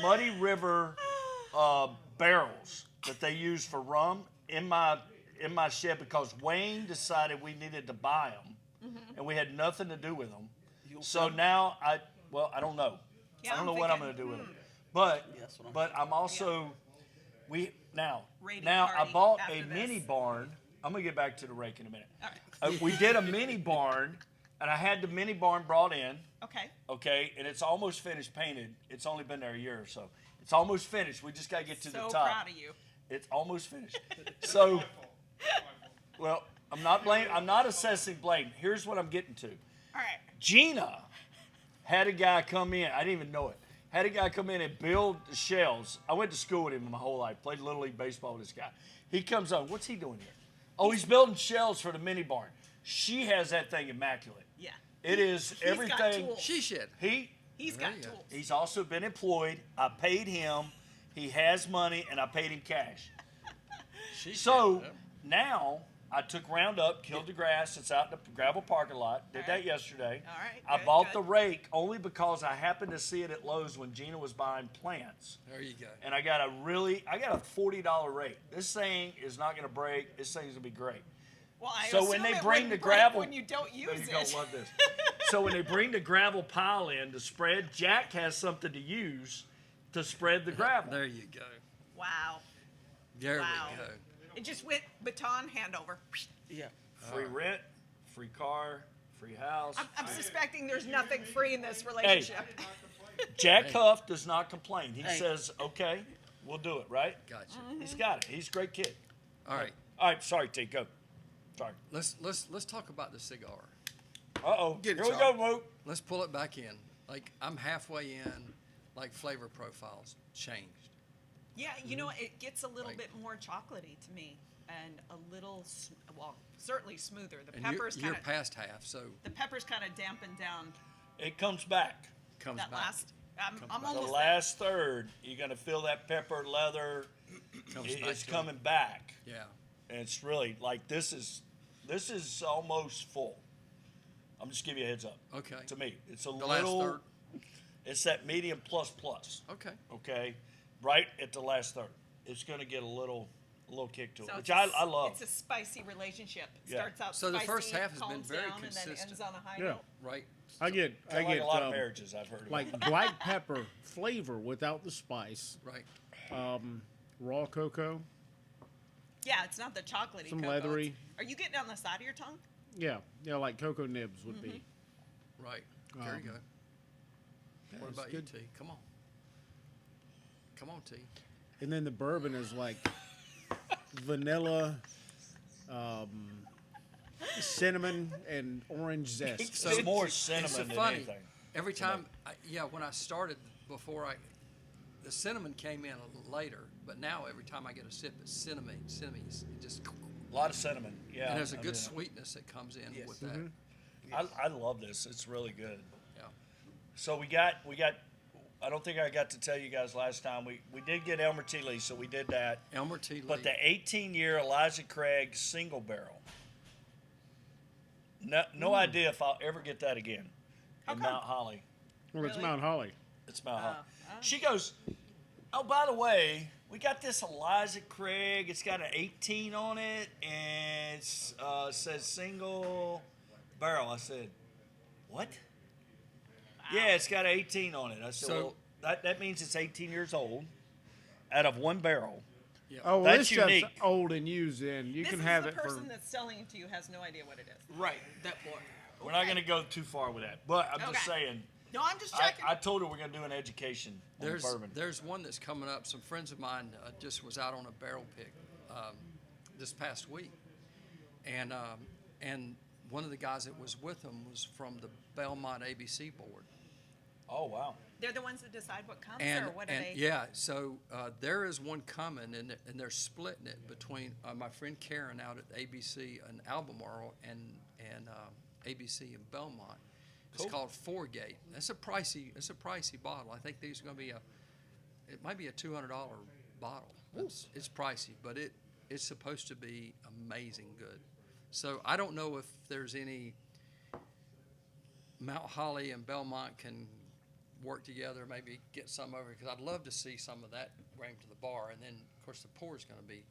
Muddy River barrels that they use for rum in my shed because Wayne decided we needed to buy them, and we had nothing to do with them. So now I don't know. Yeah, I don't I'm know what I'm going thinking, to do with them. But that's what I'm but I'm also now Raiding I party bought after a this. mini barn. I'm gonna get back to the rake in a minute. All right. We did a mini barn, and I had the mini barn brought in. Okay. Okay, and it's almost finished painted. It's only been there a year or so. It's almost finished. We just gotta get to So the top. proud of you. It's almost finished. So, well, I'm not assessing blame. Here's what I'm getting to. All right. Gina had a guy come in. I didn't even know it. Had a guy come in and build the shells. I went to school with him my whole life. Played Little League baseball with this guy. He comes on. What's he doing here? Oh, he's building shells for the mini barn. She has that thing immaculate. Yeah. It is He's got everything. tools. She should. He's There got you go. tools. He's also been employed. I paid him. He has money, and I paid him cash. She So should. now I took Roundup, killed the grass. It's out in the gravel parking lot. Did All that right. yesterday. All right, I good, bought good. the rake only because I happened to see it at Lowe's when Gina was buying plants. There you go. And I got a $40 rake. This thing is not going to break. This thing's going to be great. Well, I So assume when they it bring wouldn't the break gravel, when you don't use there you go, it. love this. So when they bring the gravel pile in to spread, Jack has something to use to spread the gravel. There you go. Wow. There Wow. we go. It just went baton handover. yeah. Free rent, free car, free house. I'm suspecting there's nothing free in this relationship. Jack Huff does not complain. He Hey. says, "Okay, we'll do it." Right? Gotcha. He's got it. He's a great kid. All right. All right, sorry, T. Go. Sorry. Let's talk about the cigar. Uh-oh. Get Here it, we Charlie. go, Moot. Let's pull it back in. Like I'm halfway in. Like flavor profiles changed. Yeah, you know, it gets a little Right. bit more chocolatey to me, and a little, certainly smoother. The And peppers you're kind of, past half, so the peppers kind of dampen down It comes back. comes that back. last. I'm The almost there. last third, you're going to feel that pepper, leather, Comes back it's to coming back. Yeah. And it's really like this is almost full. I'm just giving you a heads up. Okay. To me, it's a The last little. third. It's that medium plus plus. Okay. Okay, right at the last third, it's going to get a little kick to it, So which it's a I love. It's a spicy relationship. Yeah. Starts out So the spicy, first half has been calms very down, and consistent. then ends on a high Yeah. note. Right. I get Kinda like a lot of um, marriages I've heard. like About. black pepper flavor without the spice, Right. raw cocoa. Yeah, it's not the chocolatey Some cocoa. leathery. Are you getting it on the side of your tongue? Yeah, like cocoa nibs would be. Right. There you go. Yeah, What it's about good. you, T? Come on. Come on, T. And then the bourbon is like vanilla, cinnamon, and orange zest. It's more cinnamon It's so than funny. anything. Every time, when I started, the cinnamon came in a little later, but now every time I get a sip, it's cinnamon. It just, A lot of cinnamon. Yeah, and there's a I good mean, sweetness that comes in Yes. with that. I love this. It's really good. Yeah. So we got. I don't think I got to tell you guys last time. We did get Elmer T. Lee, so we did that. Elmer T. Lee. But the 18-year Elijah Craig single barrel. No idea if I'll ever get that again How in come? Mount Holly. Well, it's Really? Mount Holly. It's Mount Holly. Oh. She goes, oh, by the way, we got this Elijah Craig. It's got an 18 on it, and it says single barrel. I said, what? Yeah, it's got an 18 on it. I said, So- well, that means it's 18 years old out of one barrel. Yeah. Oh, well, That's this stuff's unique. old and used. Then you This can is have the it for. person that's selling it to you has no idea what it is. Right, that part. We're not going to go too far with that, but I'm just Okay. saying. No, I'm just checking. I told her we're going to do an education on bourbon. There's one that's coming up. Some friends of mine just was out on a barrel pick this past week, and one of the guys that was with them was from the Belmont ABC board. Oh, wow. They're the ones that decide what comes, And, or what are and they? yeah, so there is one coming, and they're splitting it between my friend Karen out at ABC in Albemarle and ABC in Belmont. It's Cool. called Four Gate. It's a pricey bottle. I think these are going to be it might be a $200 bottle. It's pricey, but it's supposed to be amazing good. So I don't know if there's any Mount Holly and Belmont can work together, maybe get some over, because I'd love to see some of that bring to the bar. And then, of course, the pour is going to be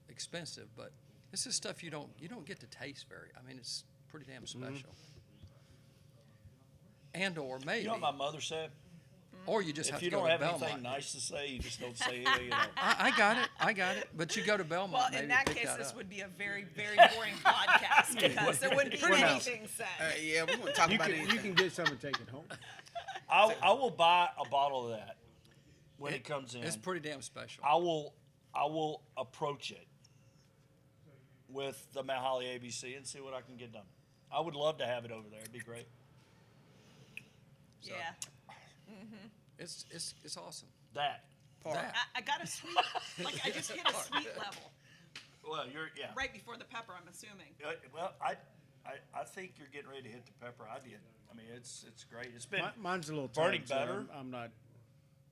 expensive, but this is stuff you don't get to taste very. I mean, it's pretty damn special. And or maybe, You know what my mother said? or you just If have you to go don't to have Belmont. anything nice to say, you just don't say it. You know. I got it. But you go to Belmont. Well, maybe in that pick case, that this up. would be a very, very boring podcast because there wouldn't be Pretty much. anything said. Yeah, we won't talk You about can, anything. you can get some and take it home. I will buy a bottle of that when it comes in. It's pretty damn special. I will approach it with the Mount Holly ABC and see what I can get done. I would love to have it over there. It'd be great. So, Yeah. It's awesome. That. That. I got a sweet, like I just hit a sweet level Well, yeah. right before the pepper, I'm assuming. Well, I think you're getting ready to hit the pepper. I did. I mean, it's great. It's been Mine's a little burning tight, so better. I'm not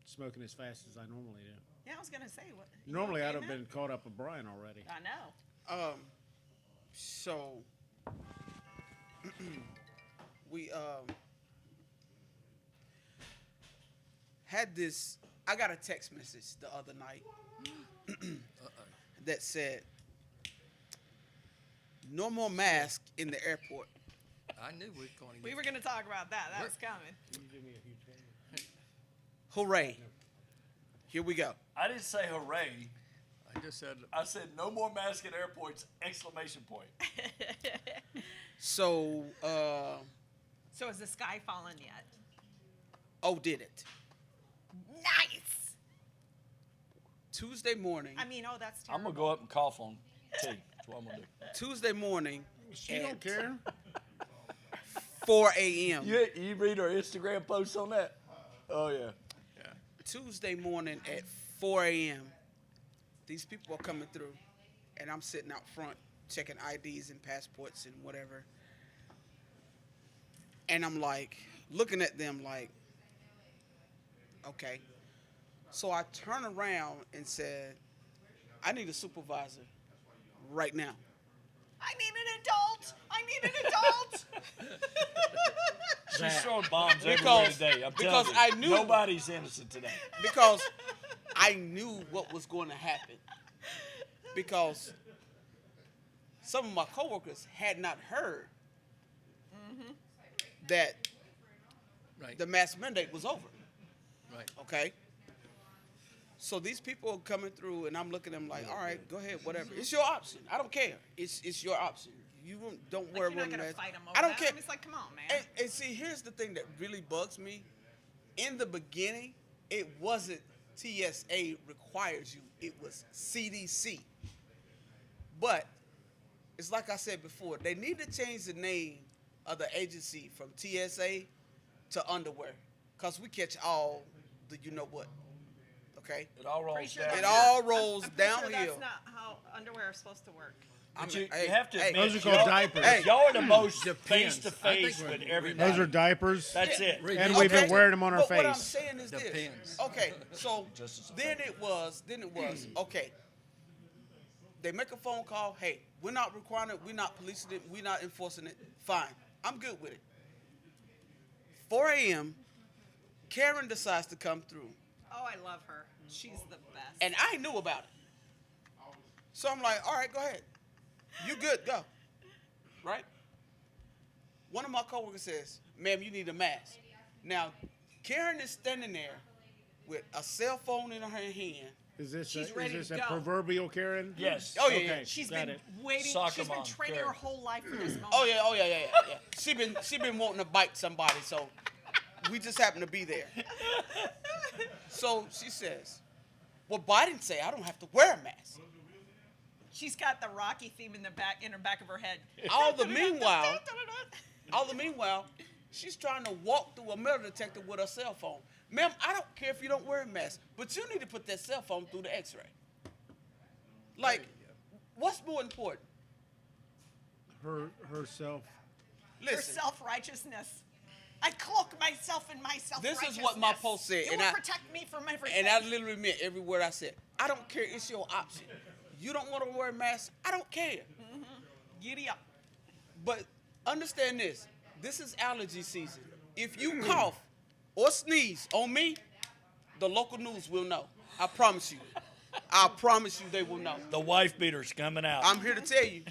smoking as fast as I normally do. Yeah, I was gonna say what. you Normally, okay, I'd have man? been caught up with Brian already. I know. So we had this. I got a text message the other night that said, "No more mask in the airport." I knew we were going to We get. were gonna talk about that. That was coming. Hooray! Here we go. I didn't say hooray. I just said, I said no more mask at airports! Exclamation point. So, So is the sky fallen yet? oh, did it? Nice. Tuesday morning. I mean, oh, that's I'm terrible. gonna go up and cough on tea. That's what I'm gonna do. Tuesday morning. She don't care. 4 a.m. You read our Instagram posts on that? Oh yeah. Tuesday morning at 4 a.m. These people are coming through, and I'm sitting out front checking IDs and passports and whatever. And I'm like, looking at them like, okay. So I turn around and said, I need a supervisor right now. I need an adult. I need an adult. She's throwing bombs everywhere Because- today. I'm because telling you, I knew- nobody's innocent today. Because I knew what was going to happen. Because some of my coworkers had not heard that Right. the mask mandate was over. Right. Okay. So these people are coming through, and I'm looking at them like, all right, go ahead, whatever. It's your option. I don't care. It's your option. You don't Like, wear you're not one gonna mask. fight 'em over I don't that. care. I mean, it's like, come on, man. And see, here's the thing that really bugs me. In the beginning, it wasn't TSA requires you. It was CDC. But it's like I said before, they need to change the name of the agency from TSA to underwear, cause we catch all the you know what. Okay. It all rolls Pretty sure down. It that's all not- rolls I'm pretty sure downhill. that's not how underwear is supposed to work. But I mean, you have to admit, Those are called y'all- diapers. Hey. Y'all are the most Depends. face to I face think with we're- everybody. Those are diapers. That's it. Read And it. we've been Okay, wearing them on our but what I'm face. saying is Depends. this. Okay, so Just as a then it was, okay. They make a phone call. Hey, we're not requiring it. We're not policing it. We're not enforcing it. Fine, I'm good with it. 4 a.m. Karen decides to come through, Oh, I love her. She's the best. and I knew about it. So I'm like, all right, go ahead. You good? Go. Right? One of my coworkers says, "Ma'am, you need a mask." Now, Karen is standing there with a cell phone in her hand. Is this She's a, ready is to this a go. proverbial Karen? Yes. Oh yeah, Okay. yeah. She's Got been it. waiting. Soccer She's been mom, training Karen. her whole life for this moment. Oh yeah, oh yeah. She been wanting to bite somebody, so we just happen to be there. So she says, "Well, Biden say I don't have to wear a mask." She's got the Rocky theme in her back of her head. All the meanwhile, she's trying to walk through a metal detector with her cell phone. Ma'am, I don't care if you don't wear a mask, but you need to put that cell phone through the X-ray. Like, what's more important? Herself. Her Listen, self-righteousness. I cloak myself in my self-righteousness. This is what my post said, You and will I- protect me from everything. and I literally meant every word I said. I don't care. It's your option. You don't want to wear a mask. I don't care. Giddy up. But understand this. This is allergy season. If you cough or sneeze on me, the local news will know. I promise you. I promise you they will know. The wife beater's coming out. I'm here to tell you.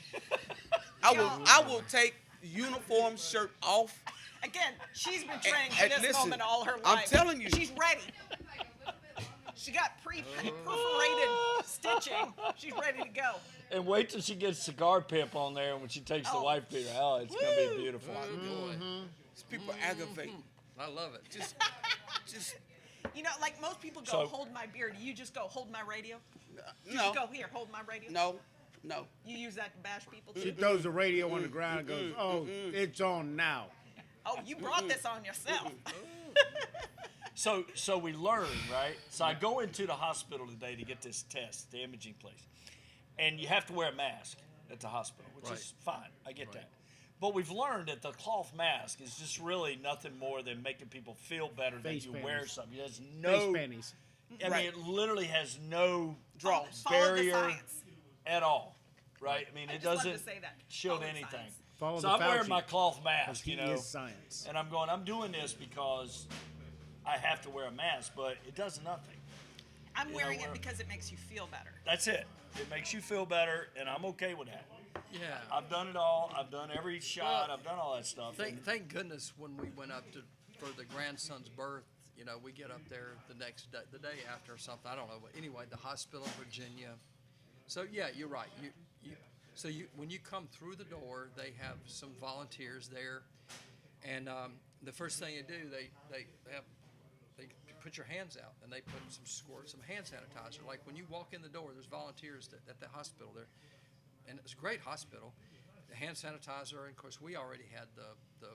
I will take uniform shirt off. Again, she's been training for And this listen, moment all her life. I'm telling you. She's ready. She got perforated stitching. She's ready to go. And wait till she gets cigar pimp on there when she takes the Oh. wife beater. Oh, it's gonna be beautiful. Oh, boy. These people aggravate. I love it. Just You know, like most people go, So- hold my beer. Do you just go, hold my radio? You no, just go, here, hold my radio? no. You use that to bash people She too? throws the radio on the ground and goes, "Oh, it's on now." Oh, you brought this on yourself. So we learn, right? So I go into the hospital today to get this test, the imaging place, and you have to wear a mask at the hospital, which is fine. I get that. But we've learned that the cloth mask is just really nothing more than making people feel better Face that you wear panties. something. There's Face no, panties. I Right. mean, it literally has no Draws. Follow the barrier science. at all, right? I mean, I it just love doesn't to say that. shield Follow the anything. science. Follow So the I'm wearing Fauci, my cloth 'cause mask, he you know, is science. and I'm going. I'm doing this because I have to wear a mask, but it does nothing. I'm You know, wearing we're- it because it makes you feel better. That's it. It makes you feel better, and I'm okay with that. Yeah. I've done it all. I've done every shot. Well, I've done all that stuff. and- Thank goodness when we went up for the grandson's birth, you know, we get up there the next day, the day after or something. I don't know. But anyway, the hospital in Virginia. So yeah, you're right. When you come through the door, they have some volunteers there, and the first thing they do, they put your hands out and they put some hand sanitizer. Like when you walk in the door, there's volunteers at the hospital there, and it's a great hospital. The hand sanitizer, and of course we already had the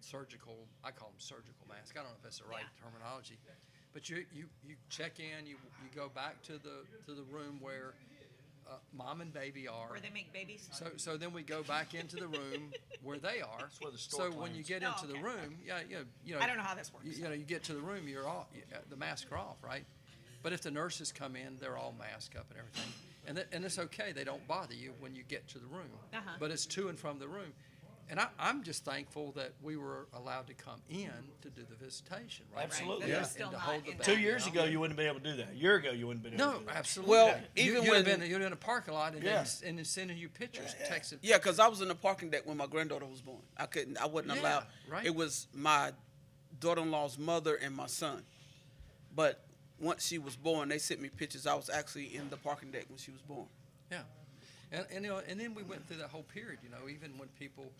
surgical, I call them surgical mask. I don't know if that's the right terminology, but you check in, you go back to the room where mom and baby are. Where they make babies. So then we go back into the room where they are. That's where the store So when you cleans. get Oh, into the okay. room, you know, I don't know how this works. you know, you get to the room, you're off, the masks are off, right? But if the nurses come in, they're all masked up and everything. And it's okay. They don't bother you when you get to the room. Uh-huh. But it's to and from the room. And I'm just thankful that we were allowed to come in to do the visitation, right? Absolutely. Right, Yeah. they're still And to not hold the in bag, 2 that. years ago, you wouldn't be able to do that. A year ago, you wouldn't be able to No, do that. absolutely. Well, even you'd when- have been in a parking lot and Yeah. they're sending you pictures, texting. Yeah, because I was in the parking deck when my granddaughter was born. I wasn't Yeah, allowed. right. It was my daughter-in-law's mother and my son. But once she was born, they sent me pictures. I was actually in the parking deck when she was born. Yeah, and you know, and then we went through that whole period. You know, even when people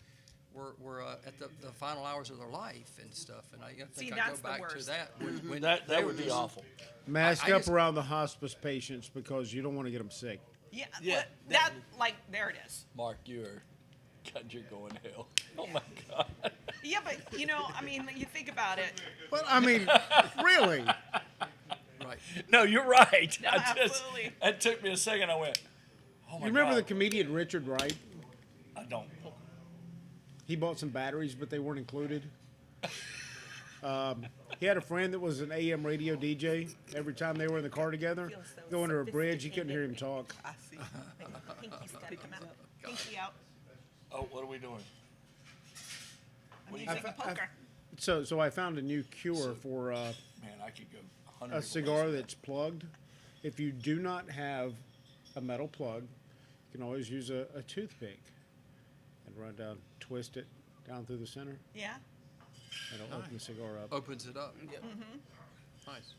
were at the final hours of their life and stuff. And I think See, I that's go the back to worst. that. When That they would were be just- awful. Mask I up just- around the hospice patients because you don't want to get them sick. Yeah, Yeah, well, that like there it is. Mark, God, you're going to hell. Oh my God. Yeah, but you know, I mean, you think about it. But I mean, really, Right. No, you're right. No, absolutely. That took me a second. I went, oh my you remember God. the comedian Richard Wright? I don't. He bought some batteries, but they weren't included. He had a friend that was an AM radio DJ. Every time they were in the car together, Feels so go under a bridge, you couldn't hear him talk. I see. Pinky's gotta come out. Pinky out. Oh, what are we doing? I'm using a poker. So I found a new cure for Man, I could go 100. a cigar that's plugged. If you do not have a metal plug, you can always use a toothpick and run down, twist it down through the center, Yeah. and it'll open the cigar up. Opens it up. Yep. Nice.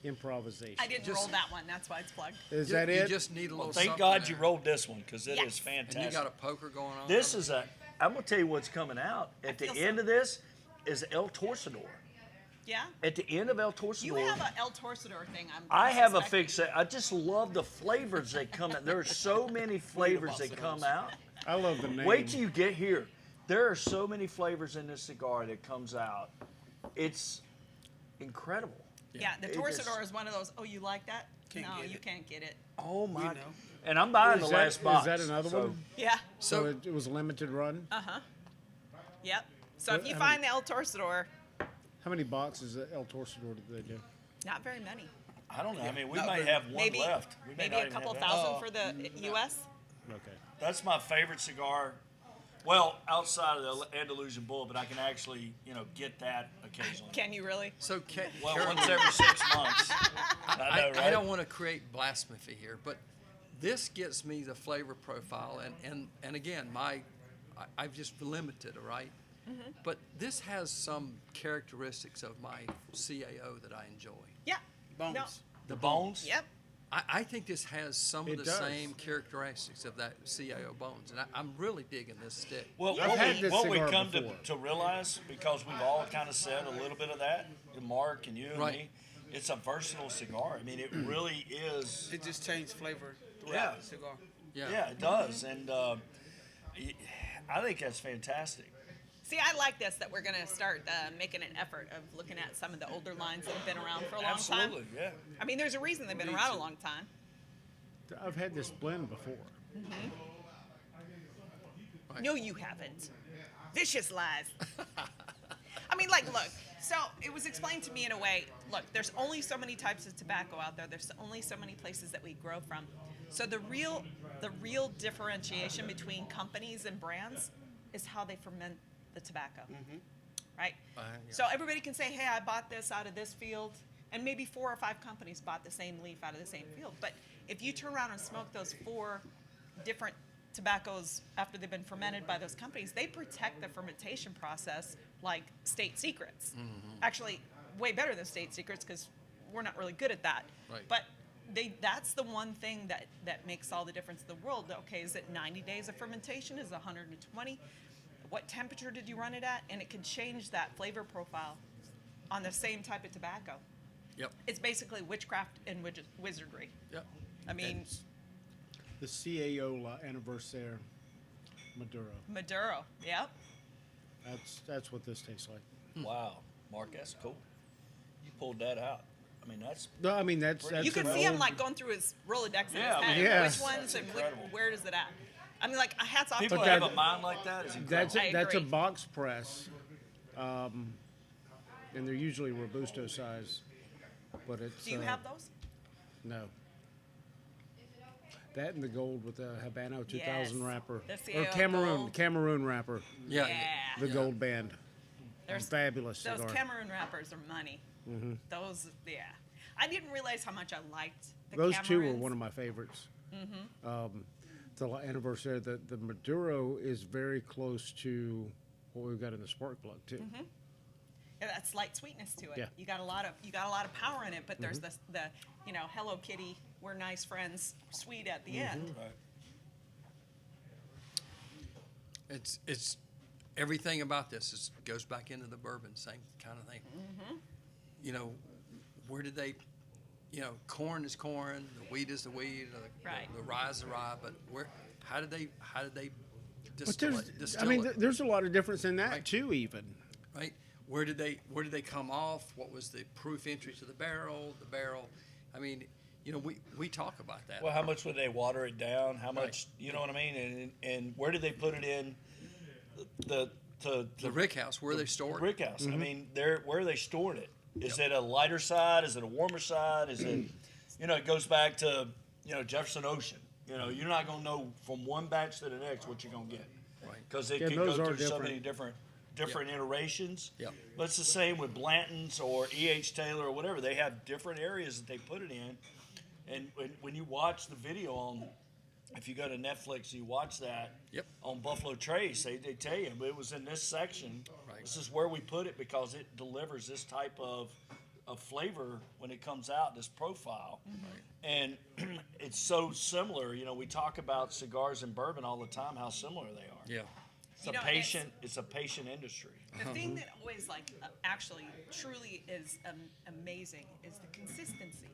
Improvisation. I didn't Just- roll that one. That's why it's plugged. Is You- that you it? just need a little. Well, thank something God there. you rolled this one because it Yes. is And fantastic. you got a poker going on. This is a. I'm gonna tell you what's coming out at the feel end so- of this is El Torcedor. Yeah. At the end of El You Torcedor, have a El Torcedor thing. I have a suspecting. fix. I just love the flavors that come out. There are so many flavors that come out. I love the name. Wait till you get here. There are so many flavors in this cigar that comes out. It's incredible. Yeah, the It Torcedor is one of those. Oh, you like that? Can't no, get you it. can't get it. Oh my! know. And I'm buying Is the that- last box. Is that another so- one? Yeah. So So it was a limited run. Yep. So if What- you how find the El Torcedor, How many boxes of El Torcedor did they do? not very many. I don't know. I mean, we Not may very- have one Maybe left. We may maybe not a even couple have that. thousand for the U.S. Okay. That's my favorite cigar. Well, outside of the Andalusian Bull, but I can actually, get that occasionally. Can you really? so Well, Carol, once every 6 months. I know, right? I don't want to create blasphemy here, but this gets me the flavor profile, and again, I've just limited, all right? Mm-hmm. But this has some characteristics of my CAO that I enjoy. Yeah. Bones. No. The bones? Yep. I think this has some of It the does. same characteristics of that CAO bones, and I'm really digging this stick. Well, I've what had we, this what we cigar come before. to realize, because we've all kind of said a little bit of that, Mark and you and Right. me, it's a versatile cigar. I mean, it really is. It just changed flavor throughout Yeah. the cigar. Yeah, it does. And I think that's fantastic. See, I like this that we're going to start making an effort of looking at some of the older lines that have been around for a long Absolutely, time. yeah. I mean, there's a reason they've been around a long time. I've had this blend before. No, you haven't. Vicious lies. I mean, like, look. So it was explained to me in a way. Look, there's only so many types of tobacco out there. There's only so many places that we grow from. So the real differentiation between companies and brands is how they ferment the tobacco, right? Yeah. So everybody can say, "Hey, I bought this out of this field," and maybe 4 or 5 companies bought the same leaf out of the same field. But if you turn around and smoke those 4 different tobaccos after they've been fermented by those companies, they protect the fermentation process like state secrets. Actually, way better than state secrets because we're not really good at that. Right. But that's the one thing that makes all the difference in the world. Okay, is it 90 days of fermentation? Is it 120? What temperature did you run it at? And it can change that flavor profile on the same type of tobacco. Yep. It's basically witchcraft and wizardry. Yep. I mean, The CAO La Anniversaire Maduro. Maduro. Yep. That's what this tastes like. Wow, Mark, that's cool. You pulled that out. I mean, that's No, I mean that's You can an see him old- like going through his Rolodex in Yeah, I his head. mean, Yeah. Which ones and incredible. where is it at? I mean, like, hats off people to have him. a mind like that. Is That's incredible. I that's a agree. box press, and they're usually Robusto size, but it's. Do you have those? No. That and the gold with the Habano 2000 Yes. wrapper. The Or CAO Cameroon, gold. Cameroon wrapper. Yeah. The Yeah. gold band. There's Fabulous those cigar. Cameroon wrappers are money. Those, yeah. I didn't realize how much I liked the Those two were Cameroons. one of my favorites. The anniversary, the Maduro is very close to what we've got in the Spark Plug too. Yeah, that slight sweetness to it. Yeah. You got a lot of power in it, but there's the Hello Kitty, we're nice friends, sweet at the end. Right. It's everything about this goes back into the bourbon, same kind of thing. You know, where did they? You know, corn is corn, the wheat is the wheat, Right. the rye is the rye. But how did they But distill there's, it? I Distill mean, it, there's a lot of difference in that Right. too, even. right? Where did they come off? What was the proof entry to the barrel? I mean, you know, we talk about that. Well, how much would they water it down? How much, you know what I mean? And where did they put it in the rick house, where they store it. brick house? I mean, where are they storing it? Is it a lighter side? Is it a warmer side? Is it, it goes back to, Jefferson Ocean. You're not going to know from one batch to the next what you're going to get. Right. Because it Yeah, could those go are through so different. many different iterations. Yep. But it's the same with Blanton's or E.H. Taylor or whatever. They have different areas that they put it in. And when you watch the video if you go to Netflix, you watch that Yep. on Buffalo Trace, they tell you, but it was in this section. Right. This is where we put it because it delivers this type of flavor when it comes out, this profile. And it's so similar. We talk about cigars and bourbon all the time, how similar they are. Yeah. It's You a know, and it's- patient. It's a patient industry. The thing that always actually truly is amazing is the consistency.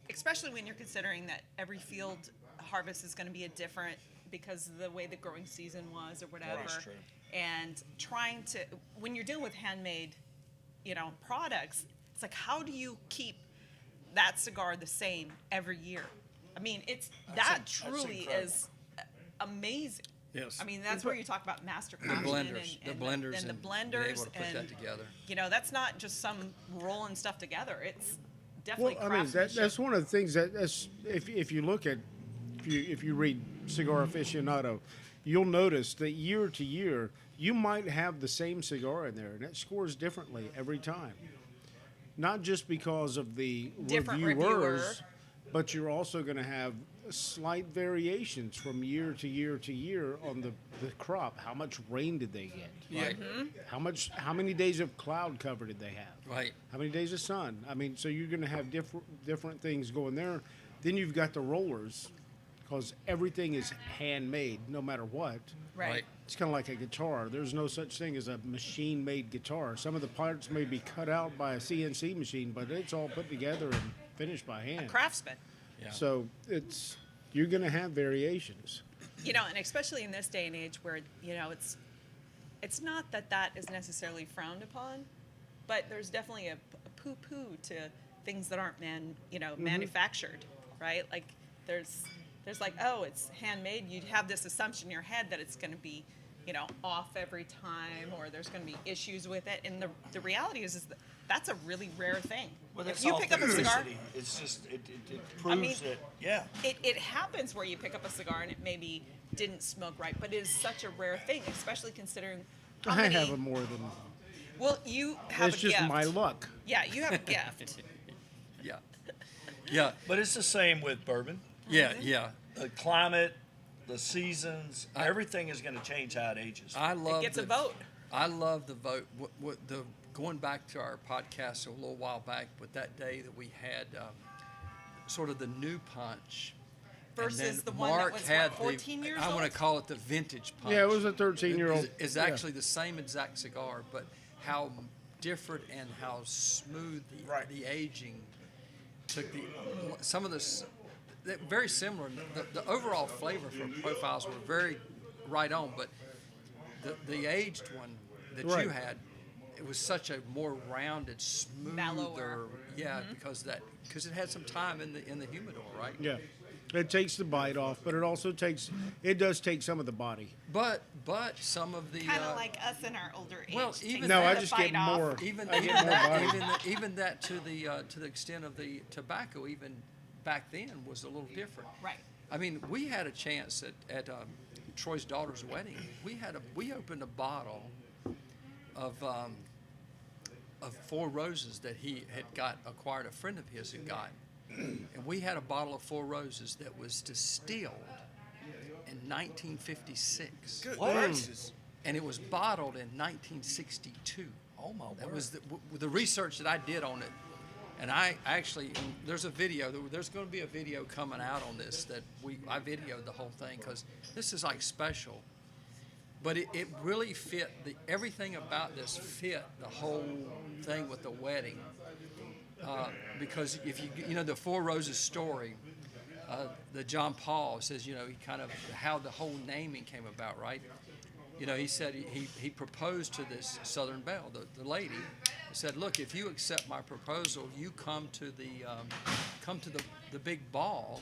Especially when you're considering that every field harvest is going to be a different because of the way the growing season was or whatever. That is true. And trying to, when you're dealing with handmade, products, it's like, how do you keep that cigar the same every year? I mean, that truly incredible. is amazing. Yes. I mean, that's where you talk about master The craftsmen blenders, and the blenders, and the being blenders able to put that together. that's not just some rolling stuff together. It's definitely Well, I mean, craftsmanship. that's one of the things that's if you look at if you read Cigar Aficionado, you'll notice that year to year you might have the same cigar in there, and it scores differently every time. Not just because of the Different reviewers, reviewer. but you're also going to have slight variations from year to year to year on the crop. How much rain did they get? Right. How many days of cloud cover did they have? Right. How many days of sun? I mean, so you're going to have different things going there. Then you've got the rollers, because everything is handmade, no matter what. right. It's kind of like a guitar. There's no such thing as a machine-made guitar. Some of the parts may be cut out by a CNC machine, but it's all put together and finished by hand. Craftsman. Yeah. So you're going to have variations. And especially in this day and age where, it's not that is necessarily frowned upon, but there's definitely a poo-poo to things that aren't manufactured, right? Like there's like, oh, it's handmade. You'd have this assumption in your head that it's going to be, off every time, or there's going to be issues with it. And the reality is that that's a really rare thing. Well, If that's you pick up a cigar, authenticity. It's just it proves mean, that. Yeah. it happens where you pick up a cigar and it maybe didn't smoke right, but it is such a rare thing, especially considering how I many. have more than. Well, you have It's a just gift. my luck. Yeah, you have a gift. Yeah. Yeah. But it's the same with bourbon. Yeah. Yeah. The climate, the seasons, everything is going to change how it ages. I love It gets a the- vote. I love the vote. Going back to our podcast a little while back, with that day that we had sort of the new punch. and Versus then the one that Mark was, had 14 years I want old? to call it the vintage punch. Yeah, it was a 13-year-old. It's yeah. actually the same exact cigar, but how different and how smooth the aging took some of this. Very similar. The overall flavor from profiles were very right on, but the aged one that Right. you had, it was such a more rounded, smoother. Mellower. Yeah, because it had some time in the humidor, right? Yeah. It takes the bite off, but it does take some of the body. But some of the Kind of like us in our older age. well, takes even No, the I the just bite get off. more. even I get more body. even that to the extent of the tobacco, even back then, was a little different. Right. I mean, we had a chance at Troy's daughter's wedding. We opened a bottle of Four Roses that he had acquired. A friend of his had got, and we had a bottle of Four Roses that was distilled in 1956, Good What? gracious. and it was bottled in 1962. Oh my That word. was the research that I did on it, and I actually and there's a video. There's going to be a video coming out on this that I videoed the whole thing because this is like special. But it really fit everything about this fit the whole thing with the wedding, because if you know the Four Roses story, the John Paul says he kind of how the whole naming came about, right? He said he proposed to this Southern Belle, the lady. He said, "Look, if you accept my proposal, you come to the big ball,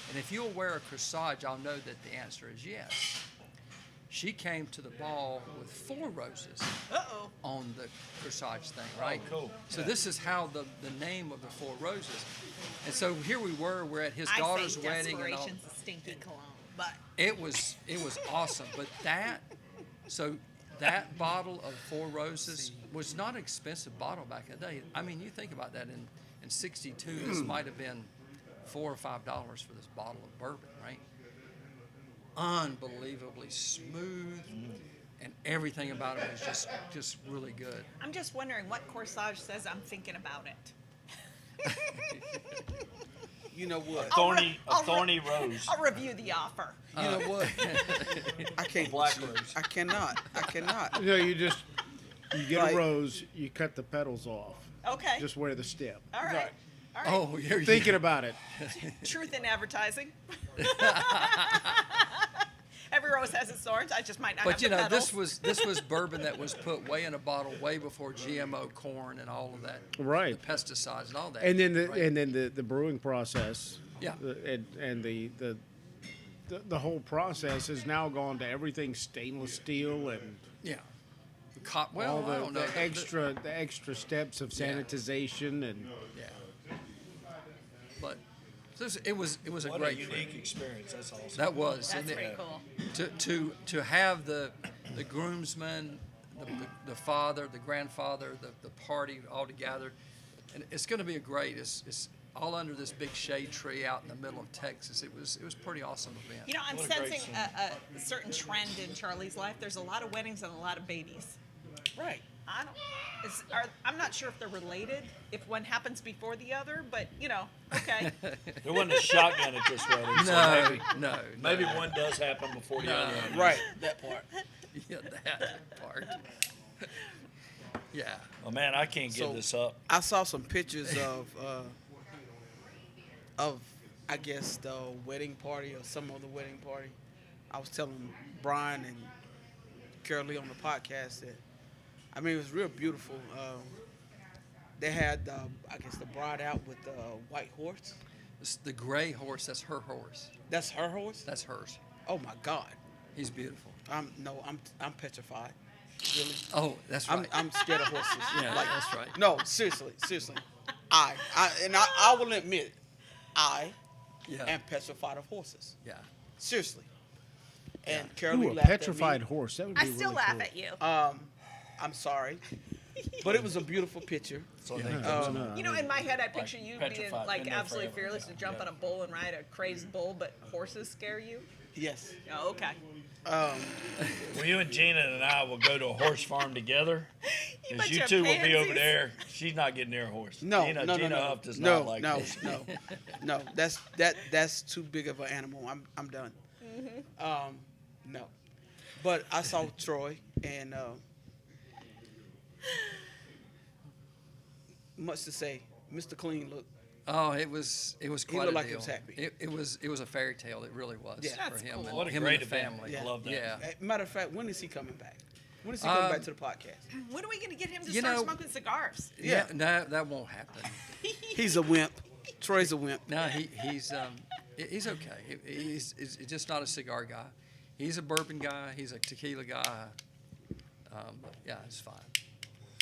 and if you'll wear a corsage, I'll know that the answer is yes." She came to the ball with 4 roses Uh-oh. on the corsage thing, right? cool. So this is how the name of the 4 roses. And so here we're at his I daughter's say wedding, and all. desperation's a stinky cologne, but It was awesome. But that bottle of 4 roses was not an expensive bottle back in the day. I mean, you think about that in '62, this might have been $4 or $5 for this bottle of bourbon, right? Unbelievably smooth, and everything about it was just really good. I'm just wondering what corsage says I'm thinking about it. You know what? I'll thorny rose. I'll review the offer. You know what? I can't. Black with you. rose. I cannot. You get Right. a rose, you cut the petals off. Okay. Just wear the stem. All right. Right. All right. Oh, you're Thinking about it. Truth in advertising. Every rose has its thorns. I just might not have But you the know, petals. this was bourbon that was put way in a bottle way before GMO corn and all of that, Right. the pesticides and all that. And then right? the brewing process. Yeah. And the whole process has now gone to everything stainless steel and yeah, well, all I don't know. the extra steps of sanitization and Yeah, but it was a What a great unique trip. experience. That's awesome. That was That's and it- pretty cool. to have the groomsmen, the father, the grandfather, the party all together, and it's going to be it's all under this big shade tree out in the middle of Texas. It was pretty awesome event. You know, I'm What a great sensing a certain trend in Charlie's life. There's a lot of weddings and a lot of babies. Right. I'm not sure if they're related, if one happens before the other, but okay. There wasn't a shotgun at this wedding. So No, no, maybe one does happen before the other. Right. That part. yeah, that part. Yeah. Oh man, I can't get So- this up. I saw some pictures of I guess the wedding party or some other wedding party. I was telling Brian and Carolee on the podcast that it was real beautiful. They had I guess the bride out with the white horse. It's the gray horse, that's her horse. That's her horse. That's hers. Oh my God. He's beautiful. I'm petrified. Really. Oh, that's right. I'm scared of horses. Yeah, that's right. No, seriously. I will admit, I Yeah. am petrified of horses. Yeah. Seriously. And Ooh, Carolee a laughed petrified at me. horse. That would be I still really laugh cool. at you. I'm sorry, but it was a beautiful picture. So Yeah, they that's not- In my head, I picture you being petrified, like been there absolutely forever. fearless to jump on a bull and ride a crazed bull, but horses scare you. Yes. Oh, okay. Well, you and Gina and I will go to a horse farm together. You Because bunch you of two will be over pansies. there. She's not getting near a horse. No, Gina, no, Gina no, Huff does no, not like no, horses. no. That's too big of an animal. I'm done. No, but I saw Troy and much to say, Mr. Clean looked. Oh, it was quite looked a like he deal. was happy. It was a fairy tale. It really was Yeah. for That's him cool. and What a him great and the event. family. Yeah. Love that. Yeah. Matter of fact, when is he coming back? When is he coming back to the podcast? When are we going to get him to You start know- smoking cigars? Yeah. No, that won't happen. He's a wimp. Troy's a wimp. No, He's okay. He's just not a cigar guy. He's a bourbon guy. He's a tequila guy. But yeah, it's fine.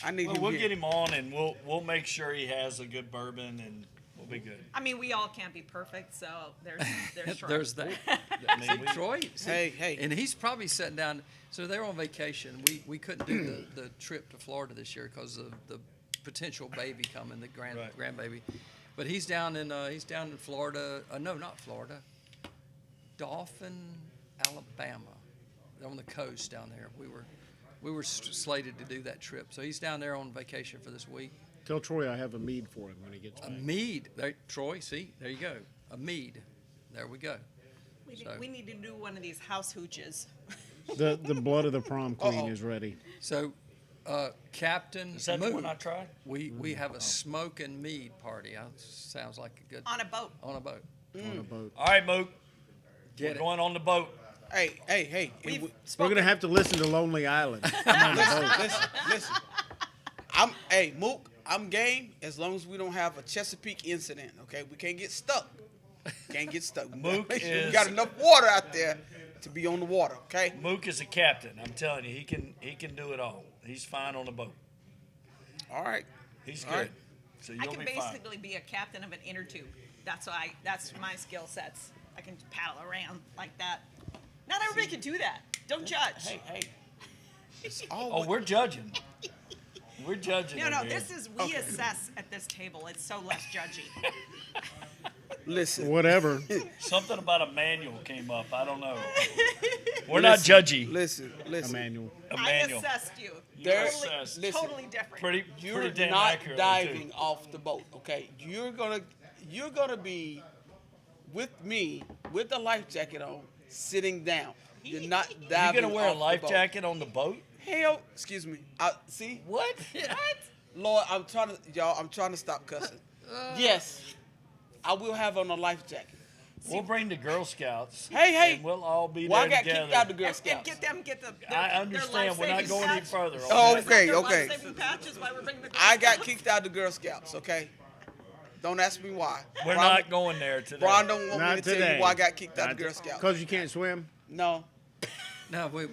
I need Well, him we'll here. get him on, and we'll make sure he has a good bourbon, and we'll be good. I mean, we all can't be perfect, so there's Troy. There's that. I mean, See, we- Troy. See, Hey. And he's probably sitting down. So they're on vacation. We couldn't do the trip to Florida this year because of the potential baby coming, the Right. grandbaby. But he's down in Florida. No, not Florida. Dauphin, Alabama, on the coast down there. We were slated to do that trip. So he's down there on vacation for this week. Tell Troy I have a mead for him when he gets A back. mead. There, Troy, see, there you go. A mead. There we go. We need to do one of these house hooches. The blood of the prom queen Uh-oh. is ready. So, Captain Is that the Mood, one I tried? we have a smoke and mead party. Sounds like a good On a boat. on a boat. On a boat. All right, Mook. Get We're it. going on the boat. Hey. and We've we- We're spoken. gonna have to listen to Lonely Island. I'm on a boat. listen. Mook, I'm game as long as we don't have a Chesapeake incident, okay? We can't get stuck. Can't get stuck. Mook We is- got enough water out there to be on the water, okay? Mook is a captain. I'm telling you, he can do it all. He's fine on the boat. All right. He's All good. right. So I you'll can be fine. basically be a captain of an inner tube. That's my skill sets. I can paddle around like that. Not everybody can do that. Don't judge. Hey. It's Oh, always, we're judging. We're judging. No, over here. this is we assess at this table. It's so less judgy. listen. Whatever. Something about a manual came up. I don't know. We're not judgy. Listen. Emmanuel. A I manual. assessed you. There- assessed. listen, Totally different. Pretty You're damn not accurately, diving too. off the boat, okay? You're gonna be with me with the life jacket on, sitting down. You're not You diving. gonna wear a off the life boat. jacket on the boat? Hell, excuse me. See, What? Lord, I'm trying to stop cussing. Yes, I will have on a life jacket. We'll bring the Girl Scouts. Hey. And we'll all be Well, I there got together. kicked out the Girl And Scouts. get the I understand. We're not life-saving going any patch. further. Oh, okay? okay, okay. Life-saving patches while we're bringing the I got Girl kicked out of the Girl Scouts. Okay, don't ask me why. We're Brian- not going there today. Brian don't want Not me to tell today. you why I got kicked out of the Girl Scouts. Because you can't swim. No, No, we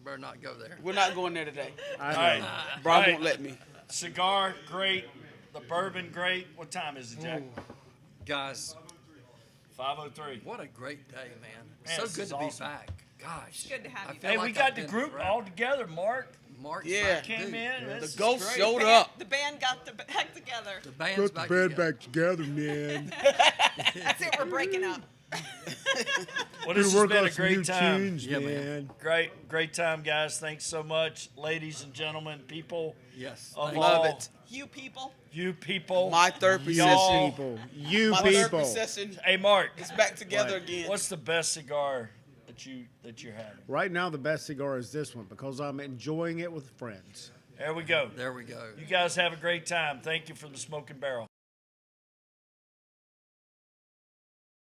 better not go there. we're not going there today. I All right. know. Brian Right. won't let me. Cigar, great. The bourbon, great. What time is it, Jack? Guys, 5:03. what a great day, man. Man, So this good is to be awesome. back. Gosh. Good to have I you feel Hey, like we got I've the been group forever. all together. Mark Mark's Yeah. back, came dude. in. The This is ghost great. showed up. The band got the back together. The band's back bed together. back together, man. That's it. We're breaking up. Well, this has been a great time. tunes, Yeah, man. man. Great time, guys. Thanks so much, ladies and gentlemen, people Yes. of thank all Love it. You people. you people. My therapy Y'all- session. You My people. therapy session Hey, Mark. is back together again. What's the best cigar that you're having? Right now, the best cigar is this one because I'm enjoying it with friends. There we go. There we go. You guys have a great time. Thank you for the Smoking Barrel.